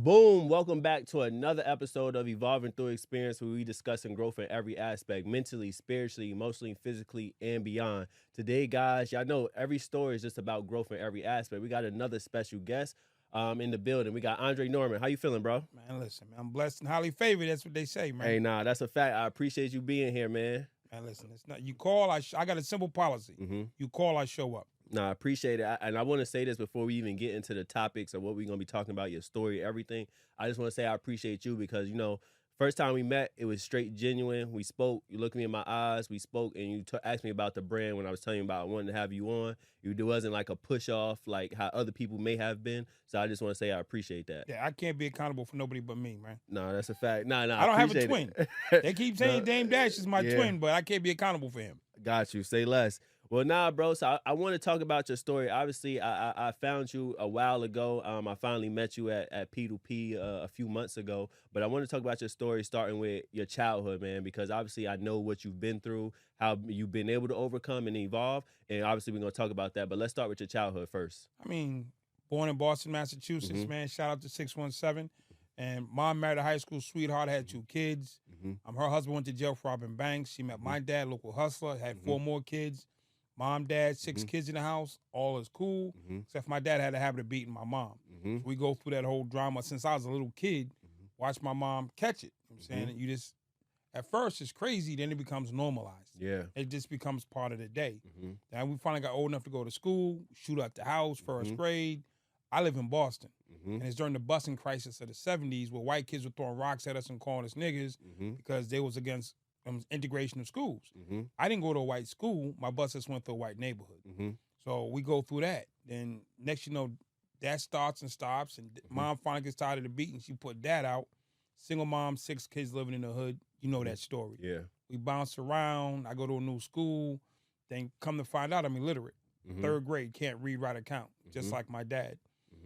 Boom! Welcome back to another episode of Evolving Through Experience, where we discussing growth in every aspect, mentally, spiritually, emotionally, physically, and beyond. Today, guys, y'all know every story is just about growth in every aspect. We got another special guest in the building. We got Andre Norman. How you feeling, bro? Man, listen, man, I'm blessed and highly favored. That's what they say, man. Hey, nah, that's a fact. I appreciate you being here, man. Man, listen, it's not you call. I got a simple policy. You call, I show up. Nah, I appreciate it. And I want to say this before we even get into the topics of what we're going to be talking about, your story, everything. I just want to say I appreciate you because, first time we met, it was straight genuine. We spoke. You looked me in my eyes. We spoke, and you asked me about the brand when I was telling you about wanting to have you on. It wasn't like a push off like how other people may have been. So I just want to say I appreciate that. Yeah, I can't be accountable for nobody but me, man. No, that's a fact. Nah, I don't have a twin. It. They keep saying Dame Dash is my twin, but I can't be accountable for him. Got you. Say less. Well, nah, bro. So I want to talk about your story. Obviously, I found you a while ago. I finally met you at P2P a few months ago. But I want to talk about your story, starting with your childhood, man, because obviously I know what you've been through, how you've been able to overcome and evolve. And obviously we're going to talk about that. But let's start with your childhood first. I mean, born in Boston, Massachusetts, man. Shout out to 617. And mom married a high school sweetheart, had 2 kids. Her husband went to jail for robbing banks. She met my dad, local hustler, had 4 more kids. Mom, dad, 6 kids in the house. All is cool. Except for my dad had a habit of beating my mom. So we go through that whole drama since I was a little kid. Watch my mom catch it. You know what I'm saying? You just, at first it's crazy, then it becomes normalized. Yeah. It just becomes part of the day. And we finally got old enough to go to school, shoot up the house, first grade. I live in Boston. And it's during the busing crisis of the 70s where white kids were throwing rocks at us and calling us niggas because they was against integration of schools. I didn't go to a white school. My buses went to a white neighborhood. So we go through that. Then next, that starts and stops. And mom finally gets tired of the beating. She put dad out. Single mom, 6 kids living in the hood. You know that story. Yeah. We bounce around. I go to a new school. Then come to find out I'm illiterate. 3rd grade, can't read, write, or count, just like my dad.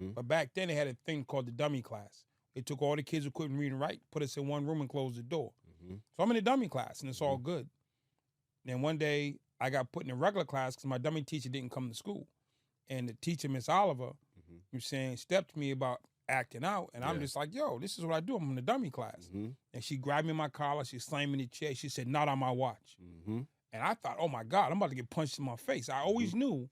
But back then they had a thing called the dummy class. They took all the kids who couldn't read and write, put us in one room and closed the door. So I'm in the dummy class, and it's all good. Then one day, I got put in a regular class because my dummy teacher didn't come to school. And the teacher, Miss Oliver, you saying, stepped to me about acting out. And I'm just like, yo, this is what I do. I'm in the dummy class. And she grabbed me in my collar. She slammed me in the chair. She said, not on my watch. And I thought, oh, my God, I'm about to get punched in my face. I always knew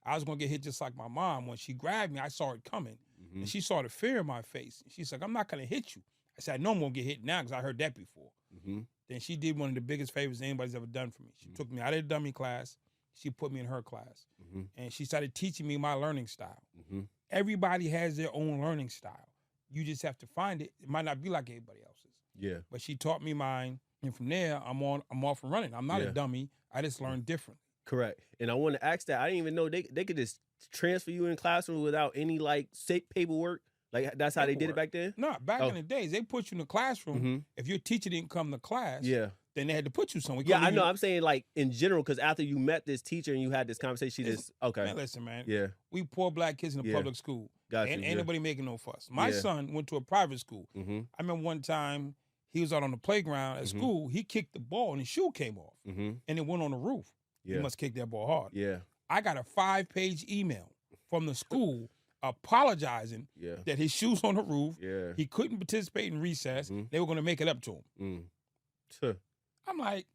I was going to get hit just like my mom. When she grabbed me, I saw it coming. And she saw the fear in my face. She's like, I'm not going to hit you. I said, I know I'm going to get hit now because I heard that before. Then she did one of the biggest favors anybody's ever done for me. She took me out of the dummy class. She put me in her class. And she started teaching me my learning style. Everybody has their own learning style. You just have to find it. It might not be like everybody else's. Yeah. But she taught me mine. And from there, I'm off and running. I'm not a dummy. I just learned differently. Correct. And I want to ask that. I didn't even know they could just transfer you in classroom without any paperwork. Like that's how they did it back then? No, back in the days, they put you in the classroom. If your teacher didn't come to class, then they had to put you somewhere. Yeah, I know. I'm saying like in general, because after you met this teacher and you had this conversation, okay. Man, listen, man. Yeah. We poor black kids in a public school. Got you. Ain't nobody making no fuss. My son went to a private school. I remember one time he was out on the playground at school. He kicked the ball and his shoe came off. And it went on the roof. He must kick that ball hard. Yeah. I got a 5-page email from the school apologizing that his shoes on the roof. Yeah. He couldn't participate in recess. They were going to make it up to him. I'm like,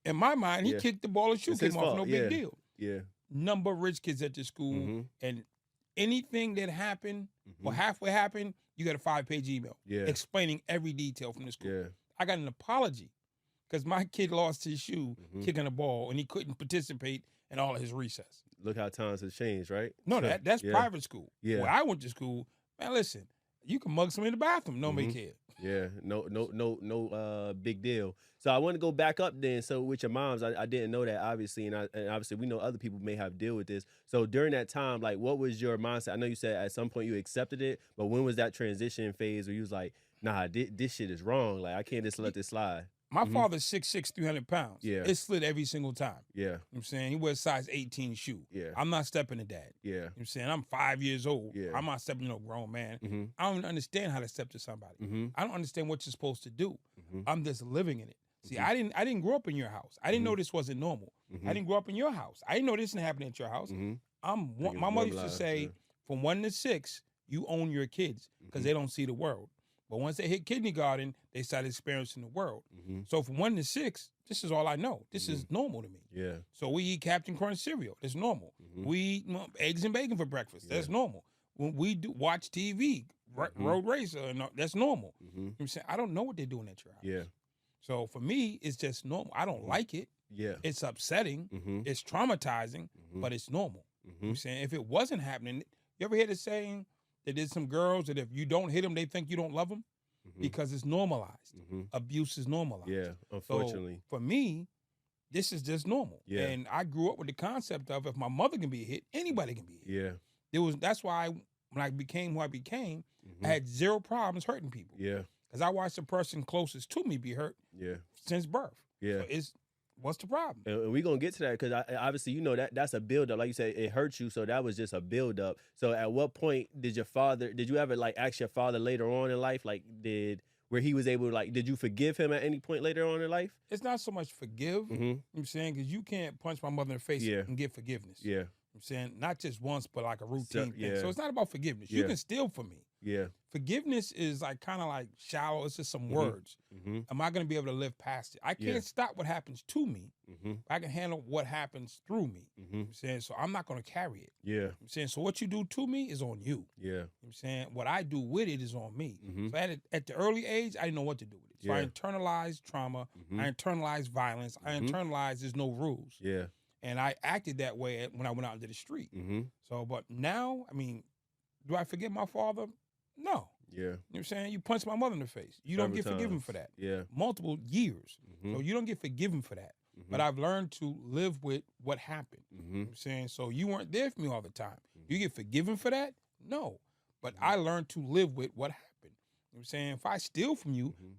in my mind, he kicked the ball and shoe came off. No big deal. Yeah. Number of rich kids at the school. And anything that happened or halfway happened, you got a 5-page email explaining every detail from the school. Yeah. I got an apology because my kid lost his shoe kicking the ball and he couldn't participate in all of his recess. Look how times have changed, right? No, that's private school. Yeah. Where I went to school, man, listen, you can mug somebody in the bathroom. Nobody cared. Yeah, no, big deal. So I want to go back up then. So with your moms, I didn't know that obviously, and obviously we know other people may have deal with this. So during that time, like, what was your mindset? I know you said at some point you accepted it, but when was that transition phase where you was like, nah, this shit is wrong. Like I can't just let this slide. My father's 6'6", 300 pounds. Yeah. It slid every single time. Yeah. You know what I'm saying? He wears size 18 shoe. Yeah. I'm not stepping to that. Yeah. You know what I'm saying? I'm 5 years old. Yeah. I'm not stepping to no grown man. I don't even understand how to step to somebody. I don't understand what you're supposed to do. I'm just living in it. See, I didn't grow up in your house. I didn't know this wasn't normal. I didn't grow up in your house. I didn't know this didn't happen at your house. My mother used to say, from 1 to 6, you own your kids because they don't see the world. But once they hit kindergarten, they start experiencing the world. So from 1 to 6, this is all I know. This is normal to me. Yeah. So we eat Captain Crunch cereal. That's normal. We eat eggs and bacon for breakfast. That's normal. When we do watch TV, Road Racer, that's normal. You know what I'm saying? I don't know what they're doing at your house. Yeah. So for me, it's just normal. I don't like it. Yeah. It's upsetting. It's traumatizing, but it's normal. You know what I'm saying? If it wasn't happening, you ever hear the saying that there's some girls that if you don't hit them, they think you don't love them? Because it's normalized. Abuse is normalized. Yeah, unfortunately. So for me, this is just normal. Yeah. And I grew up with the concept of if my mother can be hit, anybody can be hit. Yeah. That's why when I became who I became, I had zero problems hurting people. Yeah. Because I watched the person closest to me be hurt since birth. Yeah. So what's the problem? And we're going to get to that because obviously, you know, that's a buildup. Like you said, it hurt you. So that was just a buildup. So at what point did you ever like ask your father later on in life, like where he was able to like, did you forgive him at any point later on in life? It's not so much forgive, you know what I'm saying, because you can't punch my mother in the face and get forgiveness. Yeah. You know what I'm saying, not just once, but like a routine thing. So it's not about forgiveness. Yeah. You can steal from me. Yeah. Forgiveness is like kind of like shallow. It's just some words. Am I going to be able to live past it? I can't stop what happens to me. I can handle what happens through me. You know what I'm saying? So I'm not going to carry it. Yeah. You know what I'm saying? So what you do to me is on you. Yeah. You know what I'm saying? What I do with it is on me. So at the early age, I didn't know what to do with it. So I internalized trauma. I internalized violence. I internalized there's no rules. Yeah. And I acted that way when I went out into the street. So, but now, I mean, do I forgive my father? No. Yeah. You know what I'm saying? You punch my mother in the face. You don't get forgiven for that. Yeah. Multiple years. So you don't get forgiven for that. But I've learned to live with what happened. You know what I'm saying? So you weren't there for me all the time. You get forgiven for that? No. But I learned to live with what happened. You know what I'm saying? If I steal from you, you know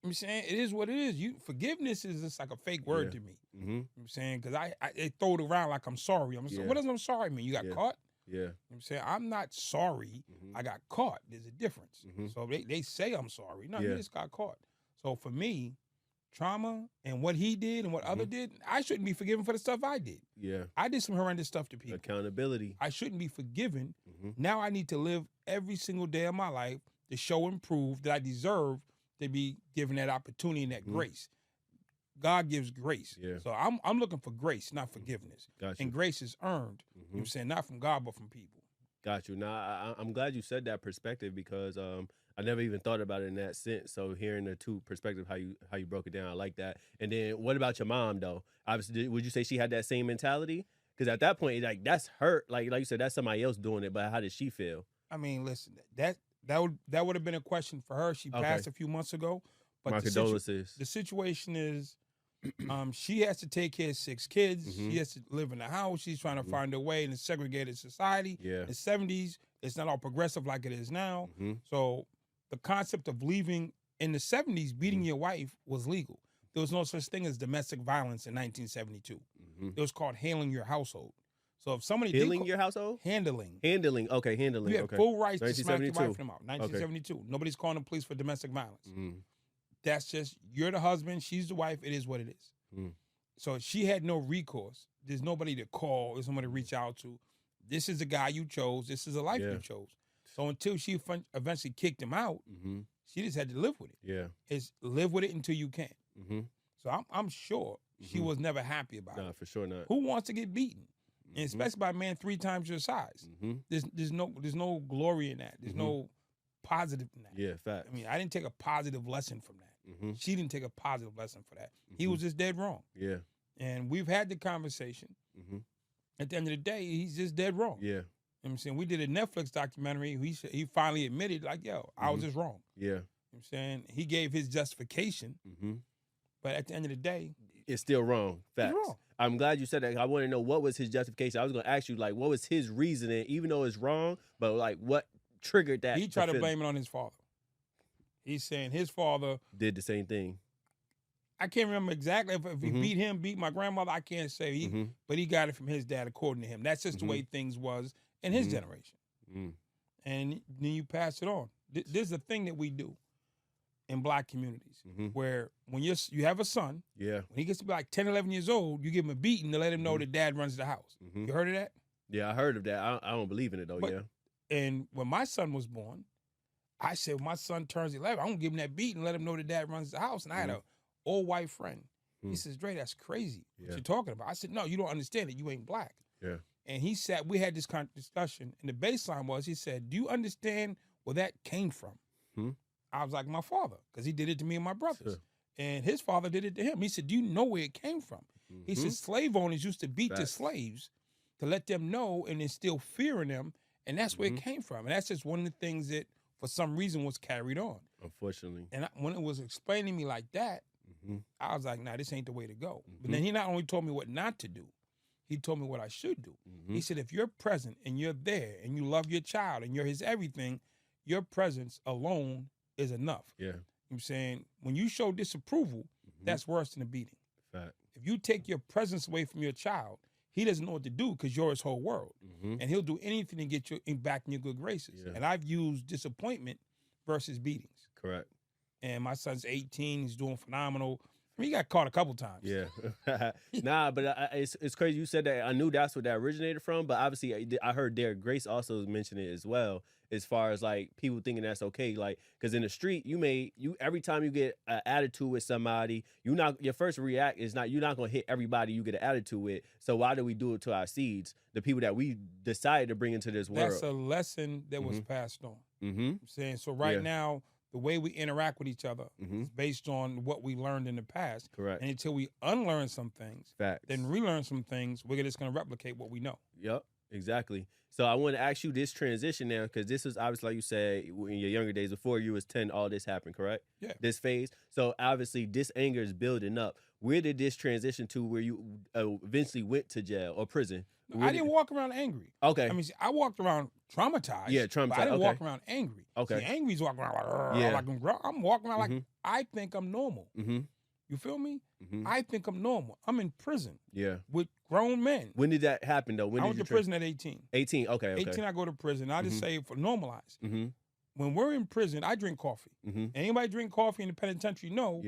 what I'm saying, it is what it is. Forgiveness is just like a fake word to me. You know what I'm saying? Because they throw it around like I'm sorry. What does I'm sorry mean? You got caught? Yeah. You know what I'm saying? I'm not sorry. I got caught. There's a difference. So they say I'm sorry. No, you just got caught. So for me, trauma and what he did and what other did, I shouldn't be forgiven for the stuff I did. Yeah. I did some horrendous stuff to people. Accountability. I shouldn't be forgiven. Now I need to live every single day of my life to show and prove that I deserve to be given that opportunity and that grace. God gives grace. Yeah. So I'm looking for grace, not forgiveness. Gotcha. And grace is earned. You know what I'm saying? Not from God, but from people. Got you. Now, I'm glad you said that perspective because I never even thought about it in that sense. So hearing the two perspectives, how you broke it down, I like that. And then what about your mom, though? Obviously, would you say she had that same mentality? Because at that point, like, that's her. Like you said, that's somebody else doing it. But how did she feel? I mean, listen, that would have been a question for her. She passed a few months ago. But my condolences. The situation is, she has to take care of 6 kids. She has to live in the house. She's trying to find her way in a segregated society. Yeah. In the 70s, it's not all progressive like it is now. So the concept of leaving in the 70s, beating your wife was legal. There was no such thing as domestic violence in 1972. It was called handling your household. So if somebody your household? Handling. Okay, handling. You had full rights to smack your 1972. wife in the mouth. 1972. Nobody's calling the police for domestic violence. That's just, you're the husband, she's the wife, it is what it is. So she had no recourse. There's nobody to call, there's somebody to reach out to. This is the guy you chose, this is a life you chose. So until she eventually kicked him out, she just had to live with it. Yeah. It's live with it until you can. So I'm sure she was never happy about it. Nah, for sure not. Who wants to get beaten? And especially by a man 3 times your size. There's no glory in that. There's no positive in that. Yeah, fact. I mean, I didn't take a positive lesson from that. She didn't take a positive lesson for that. He was just dead wrong. Yeah. And we've had the conversation. At the end of the day, he's just dead wrong. Yeah. You know what I'm saying? We did a Netflix documentary. He finally admitted, like, yo, I was just wrong. Yeah. You know what I'm saying? He gave his justification. But at the end of the day, it's still wrong. Facts. It's wrong. I'm glad you said that. I want to know what was his justification. I was going to ask you, like, what was his reasoning, even though it's wrong, but, like, what triggered that? He tried to blame it on his father. He's saying his father did the same thing. I can't remember exactly if he beat my grandmother. I can't say, but he got it from his dad, according to him. That's just the way things was in his generation. And then you pass it on. There's a thing that we do in Black communities where when you have a son, when he gets to be like 10, 11 years old, you give him a beating to let him know that dad runs the house. You heard of that? Yeah, I heard of that. I don't believe in it, though, but yeah. And when my son was born, I said, when my son turns 11, I'm going to give him that beat and let him know that dad runs the house. And I had an old white friend. He says, Dre, that's crazy. What you talking about? I said, no, you don't understand it. You ain't black. Yeah. And he sat, we had this kind of discussion. And the baseline was, he said, do you understand where that came from? I was like, my father, because he did it to me and my brothers. Sure. And his father did it to him. He said, do you know where it came from? He said, slave owners used to beat the slaves to let them know and instill fear in them. And that's where it came from. And that's just one of the things that, for some reason, was carried on. Unfortunately. And when it was explaining to me like that, I was like, nah, this ain't the way to go. But then he not only told me what not to do, he told me what I should do. He said, if you're present and you're there and you love your child and you're his everything, your presence alone is enough. Yeah. You know what I'm saying? When you show disapproval, that's worse than a beating. Fact. If you take your presence away from your child, he doesn't know what to do because you're his whole world. And he'll do anything to get you back in your good graces. Yeah. And I've used disappointment versus beatings. Correct. And my son's 18. He's doing phenomenal. I mean, he got caught a couple times. Yeah. Nah, but it's crazy you said that. I knew that's where that originated from, but obviously I heard Derek Grace also mention it as well, as far as like people thinking that's okay. Like, because in the street, you every time you get an attitude with somebody, your first react is you're not gonna hit everybody you get an attitude with. So why do we do it to our seeds, the people that we decided to bring into this world? That's a lesson that was passed on. I'm saying, so right now, the way we interact with each other is based on what we learned in the past. Correct. And until we unlearn some things, then relearn some things, we're just going to replicate what we know. Yep, exactly. So I want to ask you this transition now, because this is obviously, like you said, in your younger days, before you was 10, all this happened, correct? Yeah. This phase. So obviously this anger is building up. Where did this transition to where you eventually went to jail or prison? I didn't walk around angry. Okay. I mean, I walked around traumatized. Yeah, traumatized. But I didn't walk around angry. Okay. See, angry's walking around like I'm walking around like I think I'm normal. You feel me? I think I'm normal. I'm in prison. Yeah. With grown men. When did that happen though? When I did went to prison at 18. 18. Okay. 18, I go to prison. I just say for normalized. When we're in prison, I drink coffee. Anybody drink coffee in the penitentiary know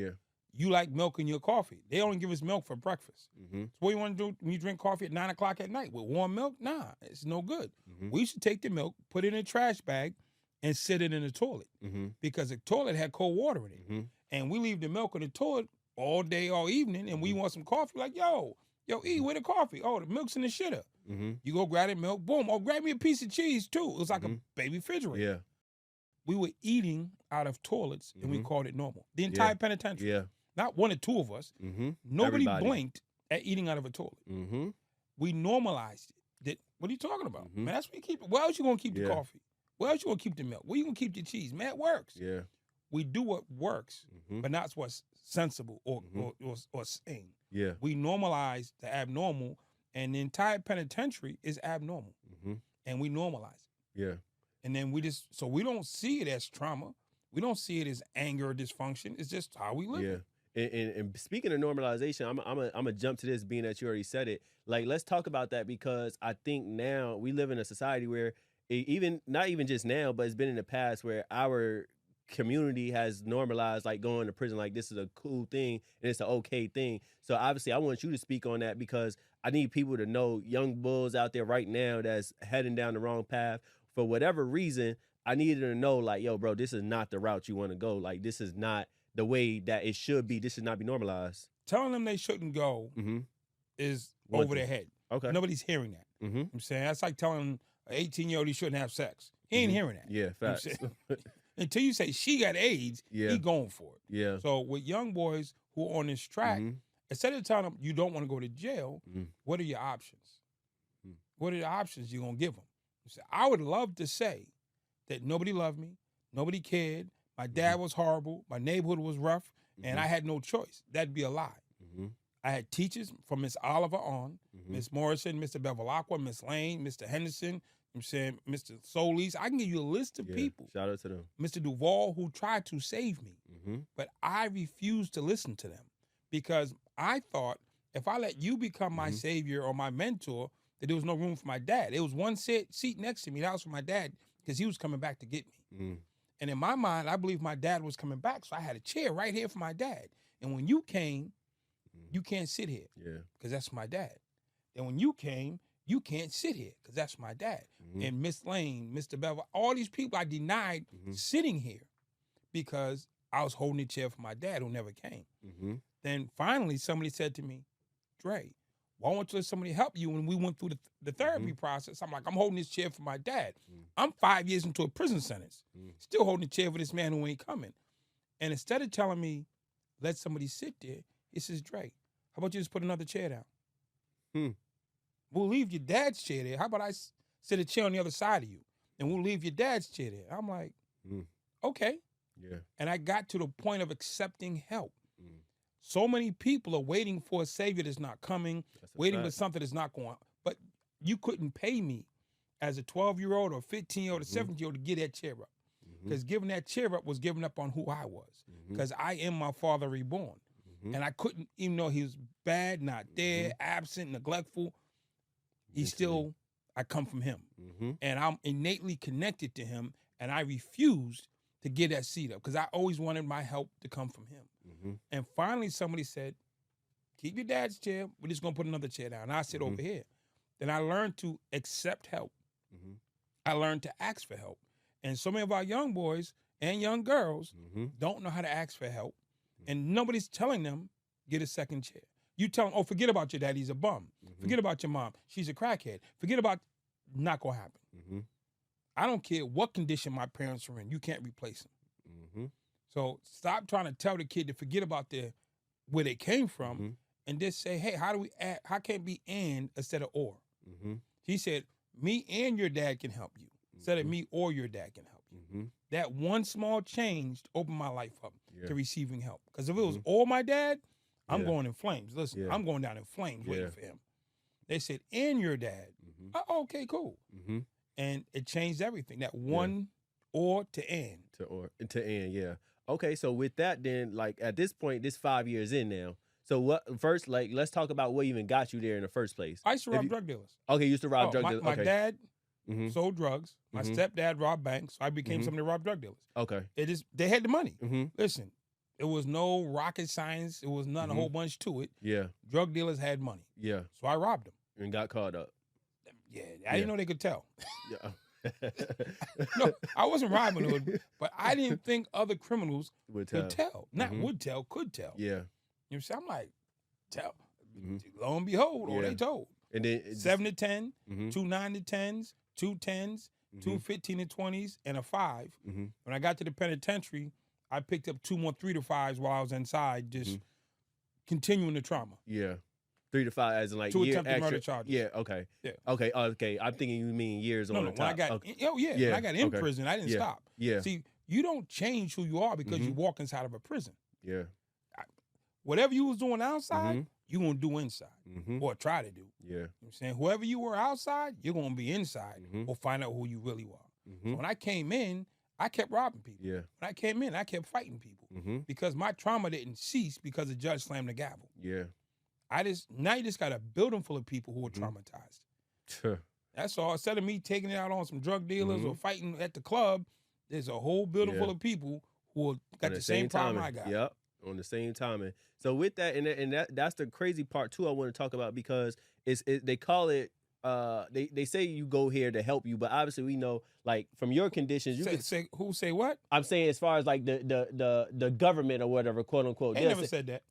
you like milk in your coffee. They only give us milk for breakfast. So what you want to do when you drink coffee at 9 o'clock at night with warm milk? Nah, it's no good. We should take the milk, put it in a trash bag, and sit it in the toilet because the toilet had cold water in it. And we leave the milk in the toilet all day, all evening, and we want some coffee. Like, yo, E, where the coffee? Oh, the milk's in the shitter. You go grab that milk, boom. Oh, grab me a piece of cheese too. It was like a baby refrigerator. Yeah. We were eating out of toilets, and we called it normal. The entire penitentiary. Yeah. Not one or two of us. Nobody Everybody. blinked at eating out of a toilet. We normalized it. What are you talking about? Man, that's where you keep it. Where else you gonna keep the coffee? Where else you gonna keep the milk? Where you gonna keep the cheese? Man, it works. Yeah. We do what works, but not what's sensible or sane. Yeah. We normalize the abnormal, and the entire penitentiary is abnormal. And we normalize it. Yeah. And then so we don't see it as trauma. We don't see it as anger or dysfunction. It's just how we live. Yeah. And speaking of normalization, I'm gonna jump to this, being that you already said it. Like, let's talk about that, because I think now we live in a society where not even just now, but it's been in the past where our community has normalized like going to prison. Like, this is a cool thing and it's an okay thing. So obviously I want you to speak on that, because I need people to know, young bulls out there right now that's heading down the wrong path for whatever reason. I needed to know, like, yo, bro, this is not the route you want to go. Like, this is not the way that it should be. This should not be normalized. Telling them they shouldn't go is over their head. Okay. Nobody's hearing that. I'm saying that's like telling an 18-year-old he shouldn't have sex. He ain't hearing that. Yeah, facts. Until you say she got AIDS, he going for it. Yeah. So with young boys who are on this track, instead of telling them you don't want to go to jail, what are your options? What are the options you're going to give them? You say, I would love to say that nobody loved me, nobody cared, my dad was horrible, my neighborhood was rough, and I had no choice. That'd be a lie. I had teachers from Miss Oliver on, Miss Morrison, Mr. Bevilacqua, Miss Lane, Mr. Henderson, I'm saying Mr. Solis. I can give you a list of people. Shout out to them. Mr. Duvall, who tried to save me, but I refused to listen to them because I thought if I let you become my savior or my mentor, that there was no room for my dad. There was one seat next to me. That was for my dad because he was coming back to get me. And in my mind, I believe my dad was coming back. So I had a chair right here for my dad. And when you came, you can't sit here because that's my dad. And when you came, you can't sit here because that's my dad. And Miss Lane, Mr. Bevel, all these people I denied sitting here because I was holding a chair for my dad who never came. Then finally somebody said to me, Dre, why don't you let somebody help you? When we went through the therapy process, I'm like, I'm holding this chair for my dad. I'm 5 years into a prison sentence, still holding a chair for this man who ain't coming. And instead of telling me, let somebody sit there, he says, Dre, how about you just put another chair down? We'll leave your dad's chair there. How about I sit a chair on the other side of you, and we'll leave your dad's chair there? I'm like, okay. Yeah. And I got to the point of accepting help. So many people are waiting for a savior that's not coming, waiting for something that's not going on. But you couldn't pay me as a 12-year-old or 15-year-old or 17-year-old to get that chair up. Because giving that chair up was giving up on who I was. Because I am my father reborn. And I couldn't, even though he was bad, not there, absent, neglectful, I come from him. And I'm innately connected to him, and I refused to get that seat up because I always wanted my help to come from him. And finally somebody said, keep your dad's chair, we're just going to put another chair down. And I sit over here. Then I learned to accept help. I learned to ask for help. And so many of our young boys and young girls don't know how to ask for help. And nobody's telling them, get a second chair. You tell them, oh, forget about your dad, he's a bum. Forget about your mom, she's a crackhead. Forget about, not going to happen. I don't care what condition my parents are in, you can't replace them. So stop trying to tell the kid to forget about where they came from and just say, hey, how can it be and instead of or? He said, me and your dad can help you instead of me or your dad can help you. That one small change opened my life up to receiving help. Because if it was all my dad, I'm going in flames. Listen, I'm going down in flames waiting for him. They said, and your dad. Oh, okay, cool. And it changed everything. That one or to and. To and, yeah. Okay, so with that then, like at this point, this 5 years in now. So what first, like, let's talk about what even got you there in the first place. I used to rob drug dealers. Okay, you used to rob drug dealers. My dad sold drugs. My stepdad robbed banks. So I became somebody to rob drug dealers. Okay. They had the money. Listen, it was no rocket science. It was not a whole bunch to it. Yeah. Drug dealers had money. Yeah. So I robbed them. And got caught up. Yeah, I didn't know they could tell. Yeah. No, I wasn't robbing them, but I didn't think other criminals would tell. Not would tell, could tell. Yeah. You know what I'm saying? I'm like, tell. Lo and behold, all they told. And then 7 to 10, 2 9 to 10s, 2 10s, 2 15 to 20s, and a 5. When I got to the penitentiary, I picked up 2 more 3 to 5s while I was inside, just continuing the trauma. Yeah. 3 to 5 as in like 2 year attempted murder charges. Yeah, okay. Yeah. Okay, okay. I'm thinking you mean years on the top. When I got, when I got in prison, I didn't stop. Yeah. See, you don't change who you are because you walk inside of a prison. Yeah. Whatever you was doing outside, you're going to do inside or try to do. Yeah. You know what I'm saying? Whoever you were outside, you're going to be inside or find out who you really were. So when I came in, I kept robbing people. Yeah. When I came in, I kept fighting people because my trauma didn't cease because the judge slammed the gavel. Yeah. Now you just got a building full of people who are traumatized. Sure. That's all. Instead of me taking it out on some drug dealers or fighting at the club, there's a whole building full of people who got the same problem I got. Yep. On the same timing. So with that, and that's the crazy part too I want to talk about because they call it they say you go here to help you, but obviously we know like from your conditions you say what? I'm saying as far as like the government or whatever, quote unquote. They never said that.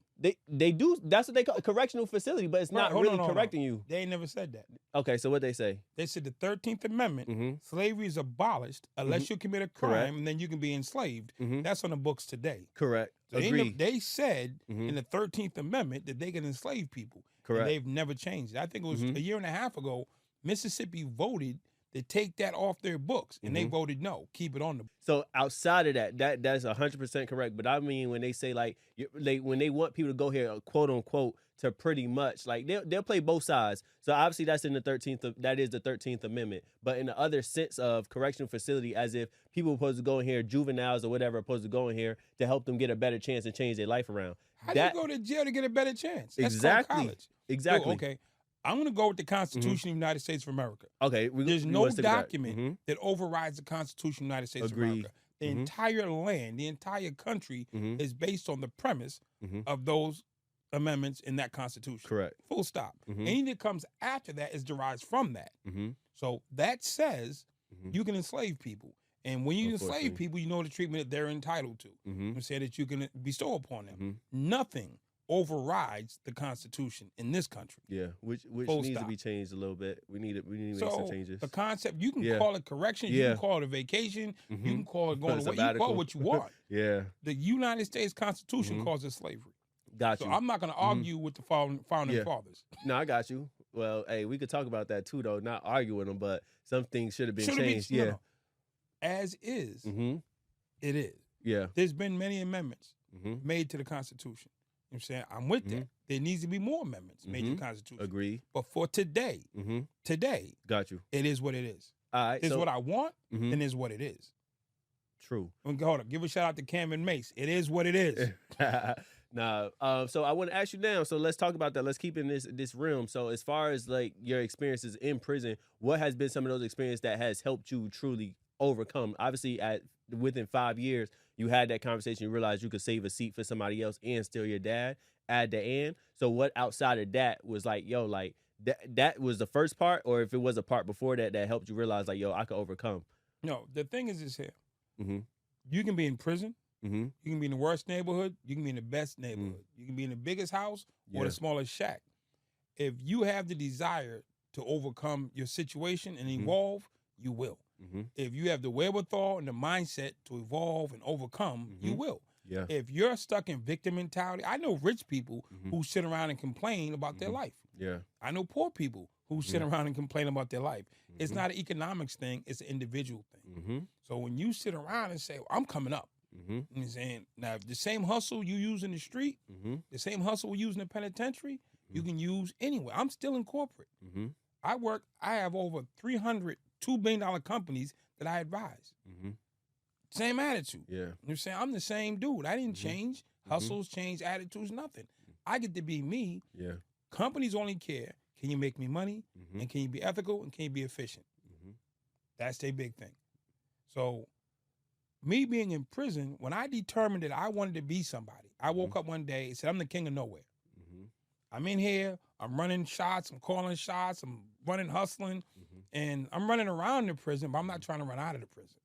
They do. That's what they call a correctional facility, but it's not really correcting you. They ain't never said that. Okay, so what they say? They said the 13th Amendment, slavery is abolished unless you commit a crime and then you can be enslaved. That's on the books today. Correct. So they said in the 13th Amendment that they can enslave people. Correct. And they've never changed it. I think it was a year and a half ago, Mississippi voted to take that off their books, and they voted no, keep it on the. So outside of that's 100% correct. But I mean, when they say like when they want people to go here, quote unquote, to pretty much like they'll play both sides. So obviously that's in the 13th. That is the 13th Amendment. But in the other sense of correctional facility, as if people are supposed to go in here, juveniles or whatever, are supposed to go in here to help them get a better chance and change their life around. How do you go to jail to get a better chance? That's exactly. called college. Exactly. So, okay. I'm going to go with the Constitution of the United States of America. Okay. There's no document that overrides the Constitution of the United States of America. The entire land, the entire country is based on the premise of those amendments in that Constitution. Correct. Full stop. Mm-hmm. Anything that comes after that is derived from that. Mm-hmm. So that says you can enslave people. And when you enslave people, you know the treatment that they're entitled to. You say that you can bestow upon them. Nothing overrides the Constitution in this country. Yeah, which Full needs stop. to be changed a little bit. We need to make So some changes. the concept, you can call it correction, you can call it a vacation, you can call it going away, you can call it what you want. Yeah. The United States Constitution calls it slavery. Got you. So I'm not going to argue with the founding fathers. No, I got you. Well, hey, we could talk about that too, though. Not arguing them, but some things should have been changed. No. As is, it is. Yeah. There's been many amendments made to the Constitution. You know what I'm saying? I'm with that. There needs to be more amendments made to the Constitution. Agree. But for today, got you. it is what it is. All right. It's what I want, and it's what it is. True. Hold on. Give a shout out to Cam and Mace. It is what it is. Nah. So I want to ask you now. So let's talk about that. Let's keep in this realm. So as far as like your experiences in prison, what has been some of those experiences that has helped you truly overcome? Obviously, within 5 years, you had that conversation. You realized you could save a seat for somebody else and still your dad at the end. So what outside of that was like, yo, like that was the first part, or if it was a part before that that helped you realize like, yo, I could overcome? No, the thing is this here. You can be in prison. You can be in the worst neighborhood. You can be in the best neighborhood. You can be in the biggest house or the smallest shack. If you have the desire to overcome your situation and evolve, you will. If you have the wherewithal and the mindset to evolve and overcome, you will. Yeah. If you're stuck in victim mentality, I know rich people who sit around and complain about their life. Yeah. I know poor people who sit around and complain about their life. It's not an economics thing. It's an individual thing. So when you sit around and say, well, I'm coming up, you know what I'm saying? Now, the same hustle you use in the street, the same hustle we use in the penitentiary, you can use anywhere. I'm still in corporate. I have over 300 $2 billion companies that I advise. Same attitude. Yeah. You know what I'm saying? I'm the same dude. I didn't change. Hustles change, attitudes, nothing. I get to be me. Yeah. Companies only care, can you make me money? And can you be ethical? And can you be efficient? That's their big thing. So me being in prison, when I determined that I wanted to be somebody, I woke up one day and said, I'm the king of nowhere. I'm in here, I'm running shots, I'm calling shots, I'm running, hustling, and I'm running around the prison, but I'm not trying to run out of the prison.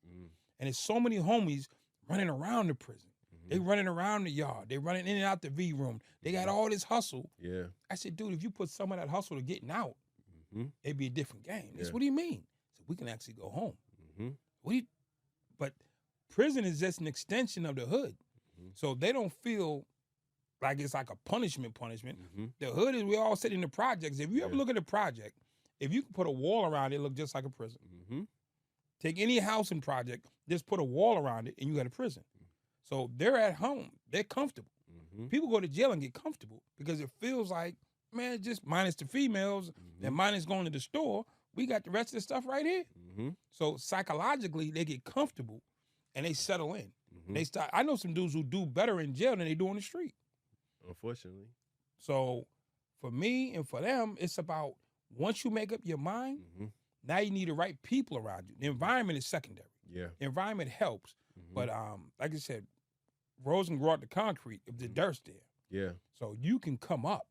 And there's so many homies running around the prison. They running around the yard. They running in and out the V room. They got all this hustle. Yeah. I said, dude, if you put some of that hustle to getting out, it'd be a different game. He said, what do you mean? I said, we can actually go home. But prison is just an extension of the hood. So they don't feel like it's like a punishment. The hood is, we all sit in the projects. If you ever look at a project, if you can put a wall around it, look just like a prison. Take any housing project, just put a wall around it, and you got a prison. So they're at home. They're comfortable. People go to jail and get comfortable because it feels like, man, just minus the females and minus going to the store, we got the rest of the stuff right here. So psychologically, they get comfortable and they settle in. They start. I know some dudes who do better in jail than they do on the street. Unfortunately. So for me and for them, it's about once you make up your mind, now you need the right people around you. The environment is secondary. Yeah. The environment helps. But like I said, Rosen brought the concrete if the dirt's there. Yeah. So you can come up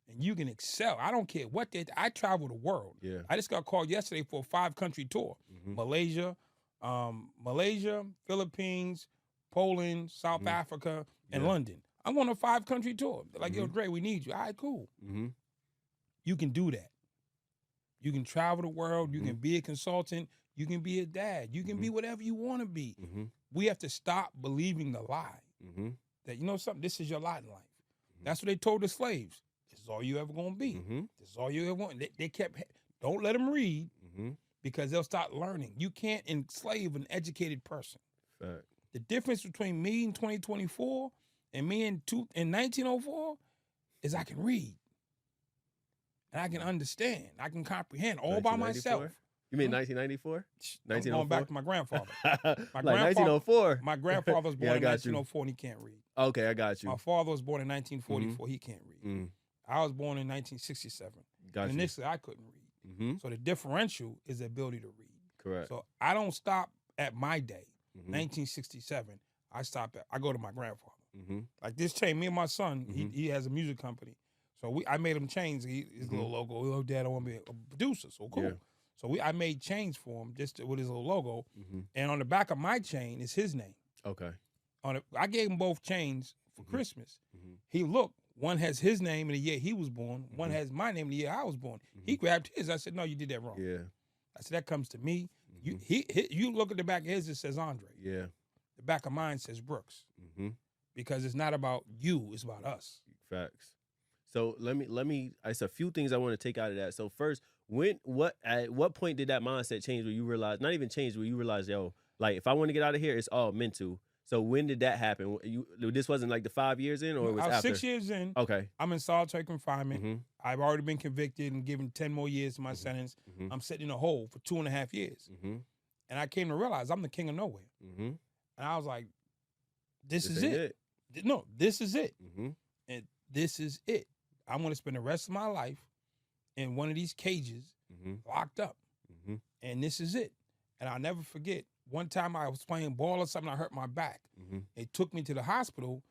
and you can excel. I don't care what I travel the world. Yeah. I just got called yesterday for a 5-country tour. Malaysia, Philippines, Poland, South Africa, and London. I'm on a 5-country tour. They're like, yo, Dre, we need you. All right, cool. You can do that. You can travel the world. You can be a consultant. You can be a dad. You can be whatever you want to be. We have to stop believing the lie that, you know something, this is your lot in life. That's what they told the slaves. This is all you ever going to be. This is all you ever want. They kept, don't let them read because they'll start learning. You can't enslave an educated person. Fact. The difference between me in 2024 and me in 1904 is I can read. And I can understand. I can comprehend all by myself. You mean 1994? I'm going back to my grandfather. My like 1904. My grandfather was born in 1904 and he can't read. Okay, I got you. My father was born in 1944. He can't read. I was born in 1967. And initially, I couldn't read. So the differential is the ability to read. Correct. So I don't stop at my day, 1967. I go to my grandfather. Like this chain, me and my son, he has a music company. So I made him chains. His little logo. Oh, Dad, I want to be a producer. So cool. Yeah. So I made chains for him with his little logo. And on the back of my chain is his name. Okay. I gave him both chains for Christmas. He looked. One has his name in the year he was born. One has my name in the year I was born. He grabbed his. I said, no, you did that wrong. Yeah. I said, that comes to me. You look at the back of his, it says Andre. Yeah. The back of mine says Brooks. Because it's not about you, it's about us. Facts. So let me. It's a few things I want to take out of that. So first, at what point did that mindset change where you realize, not even change, where you realize, yo, like if I want to get out of here, it's all mental. So when did that happen? This wasn't like the 5 years in, or it was I was after? 6 years in. Okay. I'm in solitary confinement. I've already been convicted and given 10 more years to my sentence. I'm sitting in a hole for 2.5 years. And I came to realize I'm the king of nowhere. And I was like, this is it. No, this is it. And this is it. I'm going to spend the rest of my life in one of these cages, locked up. And this is it. And I'll never forget, one time I was playing ball or something, I hurt my back. They took me to the hospital,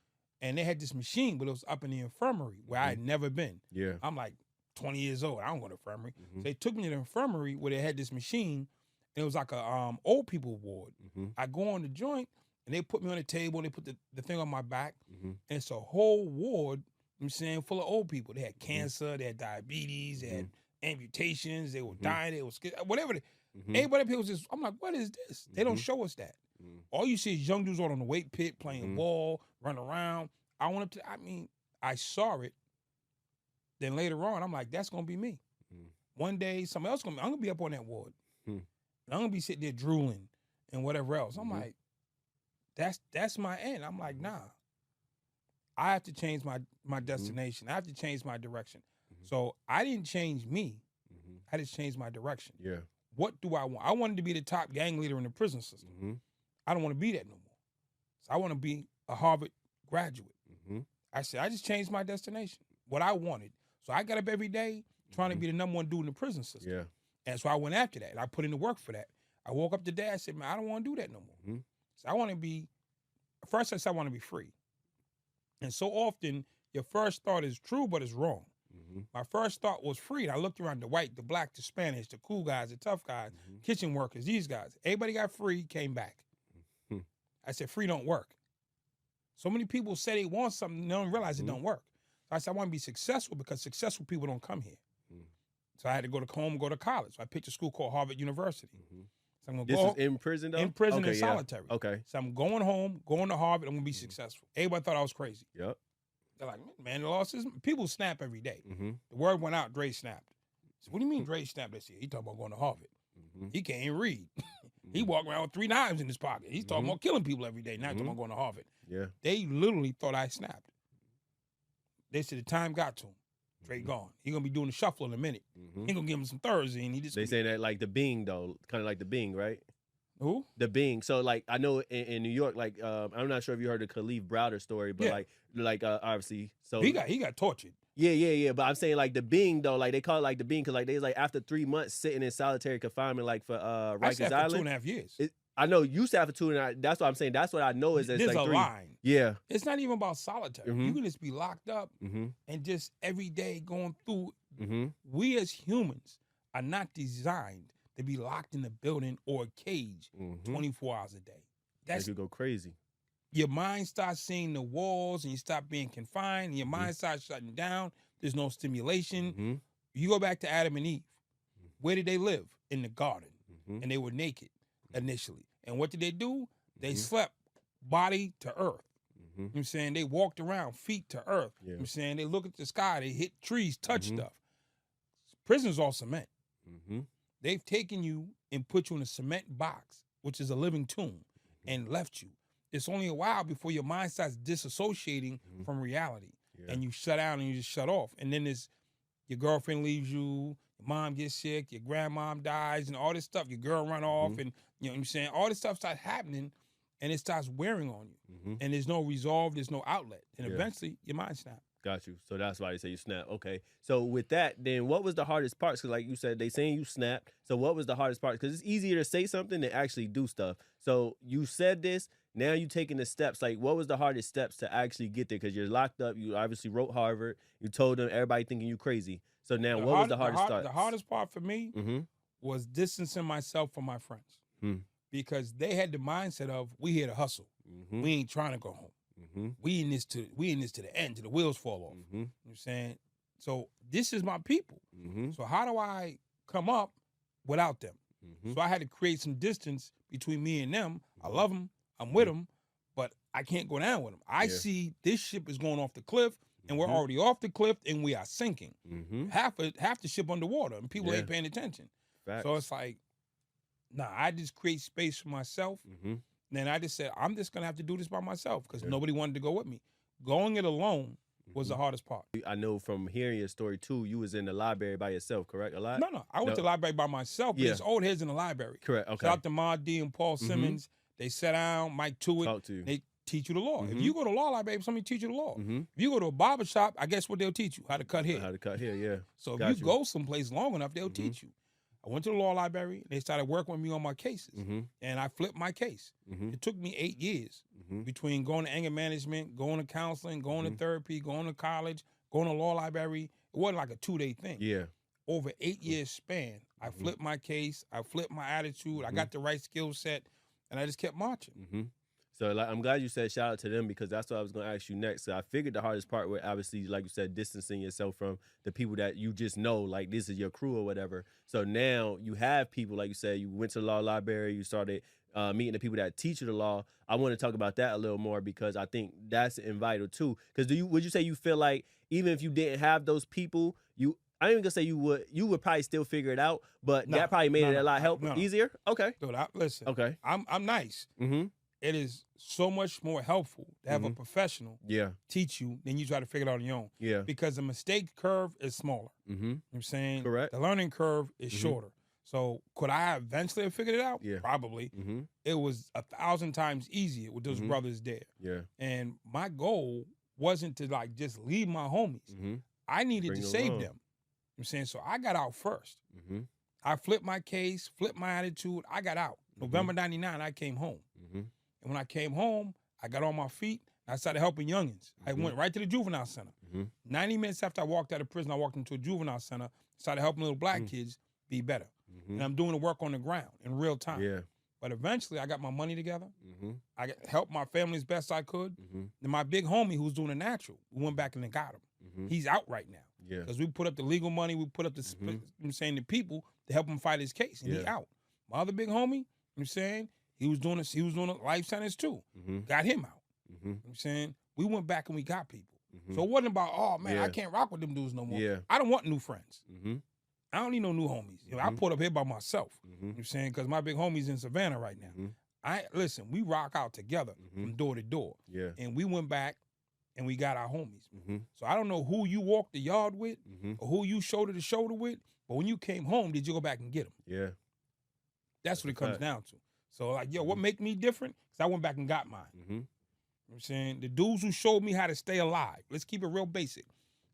and they had this machine, but it was up in the infirmary where I had never been. Yeah. I'm like 20 years old. I don't go to the infirmary. So they took me to the infirmary where they had this machine, and it was like a old people ward. I go on the joint, and they put me on the table, and they put the thing on my back, and it's a whole ward, I'm saying, full of old people. They had cancer, they had diabetes, they had amputations, they were dying, they were scared, whatever. Everybody, people just, I'm like, what is this? They don't show us that. All you see is young dudes on the weight pit playing ball, running around. I saw it. Then later on, I'm like, that's gonna be me. One day, somebody else I'm gonna be up on that ward. And I'm gonna be sitting there drooling and whatever else. I'm like, that's my end. I'm like, nah. I have to change my destination. I have to change my direction. So I didn't change me. I just changed my direction. Yeah. What do I want? I wanted to be the top gang leader in the prison system. I don't want to be that no more. So I want to be a Harvard graduate. I said, I just changed my destination, what I wanted. So I got up every day trying to be the number one dude in the prison system. Yeah. And so I went after that, and I put in the work for that. I woke up today, I said, man, I don't want to do that no more. So I want to be, first I said I want to be free. And so often, your first thought is true, but it's wrong. My first thought was free. I looked around the white, the black, the Spanish, the cool guys, the tough guys, kitchen workers, these guys. Everybody got free, came back. I said, free don't work. So many people say they want something, they don't realize it don't work. So I said, I want to be successful because successful people don't come here. So I had to go to college. So I picked a school called Harvard University. So I'm gonna this is in prison, though? In prison, in solitary. Okay. So I'm going home, going to Harvard, I'm going to be successful. Everybody thought I was crazy. Yep. They're like, man, the loss is, people snap every day. The word went out, Dre snapped. So what do you mean Dre snapped this year? He talking about going to Harvard. He can't even read. He walked around with 3 knives in his pocket. He's talking about killing people every day, not talking about going to Harvard. Yeah. They literally thought I snapped. They said the time got to him. Dre gone. He gonna be doing the shuffle in a minute. He gonna give him some Thursday, and he just. They say that like the Bing though, kind of like the Bing, right? Who? The Bing. So like I know in New York, like I'm not sure if you heard the Khalif Browder story, but obviously, so he got tortured. Yeah. But I'm saying like the Bing though, like they call it like the Bing because like they was like after 3 months sitting in solitary confinement, like for Rikers Island. For 2.5 years. I know you sat for 2 and that's what I'm saying. That's what I know is there's like a 3. line. Yeah. It's not even about solitary. You can just be locked up and just every day going through. We as humans are not designed to be locked in a building or a cage 24 hours a day. That could go crazy. Your mind starts seeing the walls and you stop being confined. And your mind starts shutting down. There's no stimulation. You go back to Adam and Eve. Where did they live? In the garden. And they were naked initially. And what did they do? They slept body to earth. You know what I'm saying? They walked around feet to earth. You know what I'm saying? They look at the sky. They hit trees, touch stuff. Prison's all cement. They've taken you and put you in a cement box, which is a living tomb, and left you. It's only a while before your mind starts disassociating from reality. And you shut out and you just shut off. And then your girlfriend leaves you, your mom gets sick, your grandmom dies, and all this stuff. Your girl run off, and you know what I'm saying? All this stuff starts happening, and it starts wearing on you. And there's no resolve, there's no outlet. And eventually, your mind snaps. Got you. So that's why you say you snap. Okay. So with that, then what was the hardest parts? Because like you said, they saying you snapped. So what was the hardest part? Because it's easier to say something than actually do stuff. So you said this. now you taking the steps. Like, what was the hardest steps to actually get there? Because you're locked up. You obviously wrote Harvard. You told them everybody thinking you crazy. So now, what was the hardest start? The hardest part for me Mm-hmm. was distancing myself from my friends because they had the mindset of we here to hustle. Mm-hmm. We ain't trying to go home. Mm-hmm. We in this to the end, till the wheels fall off. Mm-hmm. You know what I'm saying? So this is my people. Mm-hmm. So how do I come up without them? Mm-hmm. So I had to create some distance between me and them. I love them. I'm with them, but I can't go down with them. I see this ship is going off the cliff, and we're already off the cliff, and we are sinking. Mm-hmm. Half the ship underwater, and people ain't paying attention. Facts. So it's like, nah, I just create space for myself. Mm-hmm. Then I just said, I'm just going to have to do this by myself because nobody wanted to go with me. Going it alone was the hardest part. I know from hearing your story, too, you was in the library by yourself, correct? A lot? No. I went to the library by myself, but there's old heads in the library. Correct, okay. Shout out to Ma D and Paul Simmons. They sat down, Mike Tewitt. Talk to you. They teach you the law. If you go to law library, somebody teach you the law. Mm-hmm. If you go to a barber shop, I guess what they'll teach you? How to cut hair. How to cut hair, yeah. So if you go someplace long enough, they'll teach you. I went to the law library. They started working with me on my cases, and I flipped my case. It took me 8 years between going to anger management, going to counseling, going to therapy, going to college, going to law library. It wasn't like a 2-day thing. Yeah. Over 8 years span, I flipped my case. I flipped my attitude. I got the right skill set, and I just kept marching. So like, I'm glad you said shout out to them because that's what I was going to ask you next. So I figured the hardest part was obviously, like you said, distancing yourself from the people that you just know, like this is your crew or whatever. So now you have people, like you said, you went to the law library, you started meeting the people that teach you the law. I want to talk about that a little more because I think that's vital too. Because would you say you feel like even if you didn't have those people, I ain't even gonna say you would probably still figure it out, but that probably made it a lot easier? Okay. Dude, listen. Okay. I'm nice. Mm-hmm. It is so much more helpful to have a professional teach you than you try to figure it out on your own. Yeah. Because the mistake curve is smaller. You know what I'm saying? Correct. The learning curve is shorter. So could I eventually have figured it out? Yeah. Probably. It was 1,000 times easier with those brothers there. Yeah. And my goal wasn't to like just leave my homies. I needed to save them. You know what I'm saying? So I got out first. I flipped my case, flipped my attitude. I got out. November 99, I came home. And when I came home, I got on my feet. I started helping youngins. I went right to the juvenile center. 90 minutes after I walked out of prison, I walked into a juvenile center, started helping little black kids be better. And I'm doing the work on the ground in real time. Yeah. But eventually, I got my money together. I helped my family as best I could. And my big homie, who's doing the natural, we went back and got him. He's out right now. Yeah. Because we put up the legal money, we put up the I'm saying the people to help him fight his case, and he out. My other big homie, I'm saying, he was doing a life sentence too. Got him out. I'm saying, we went back and we got people. So it wasn't about, oh man, I can't rock with them dudes no more. Yeah. I don't want new friends. I don't need no new homies. I pulled up here by myself. You know what I'm saying? Because my big homie's in Savannah right now. Listen, we rock out together from door to door. Yeah. And we went back and we got our homies. So I don't know who you walked the yard with or who you shoulder to shoulder with, but when you came home, did you go back and get them? Yeah. That's what it comes down to. So like, yo, what make me different? Because I went back and got mine. You know what I'm saying? The dudes who showed me how to stay alive. Let's keep it real basic.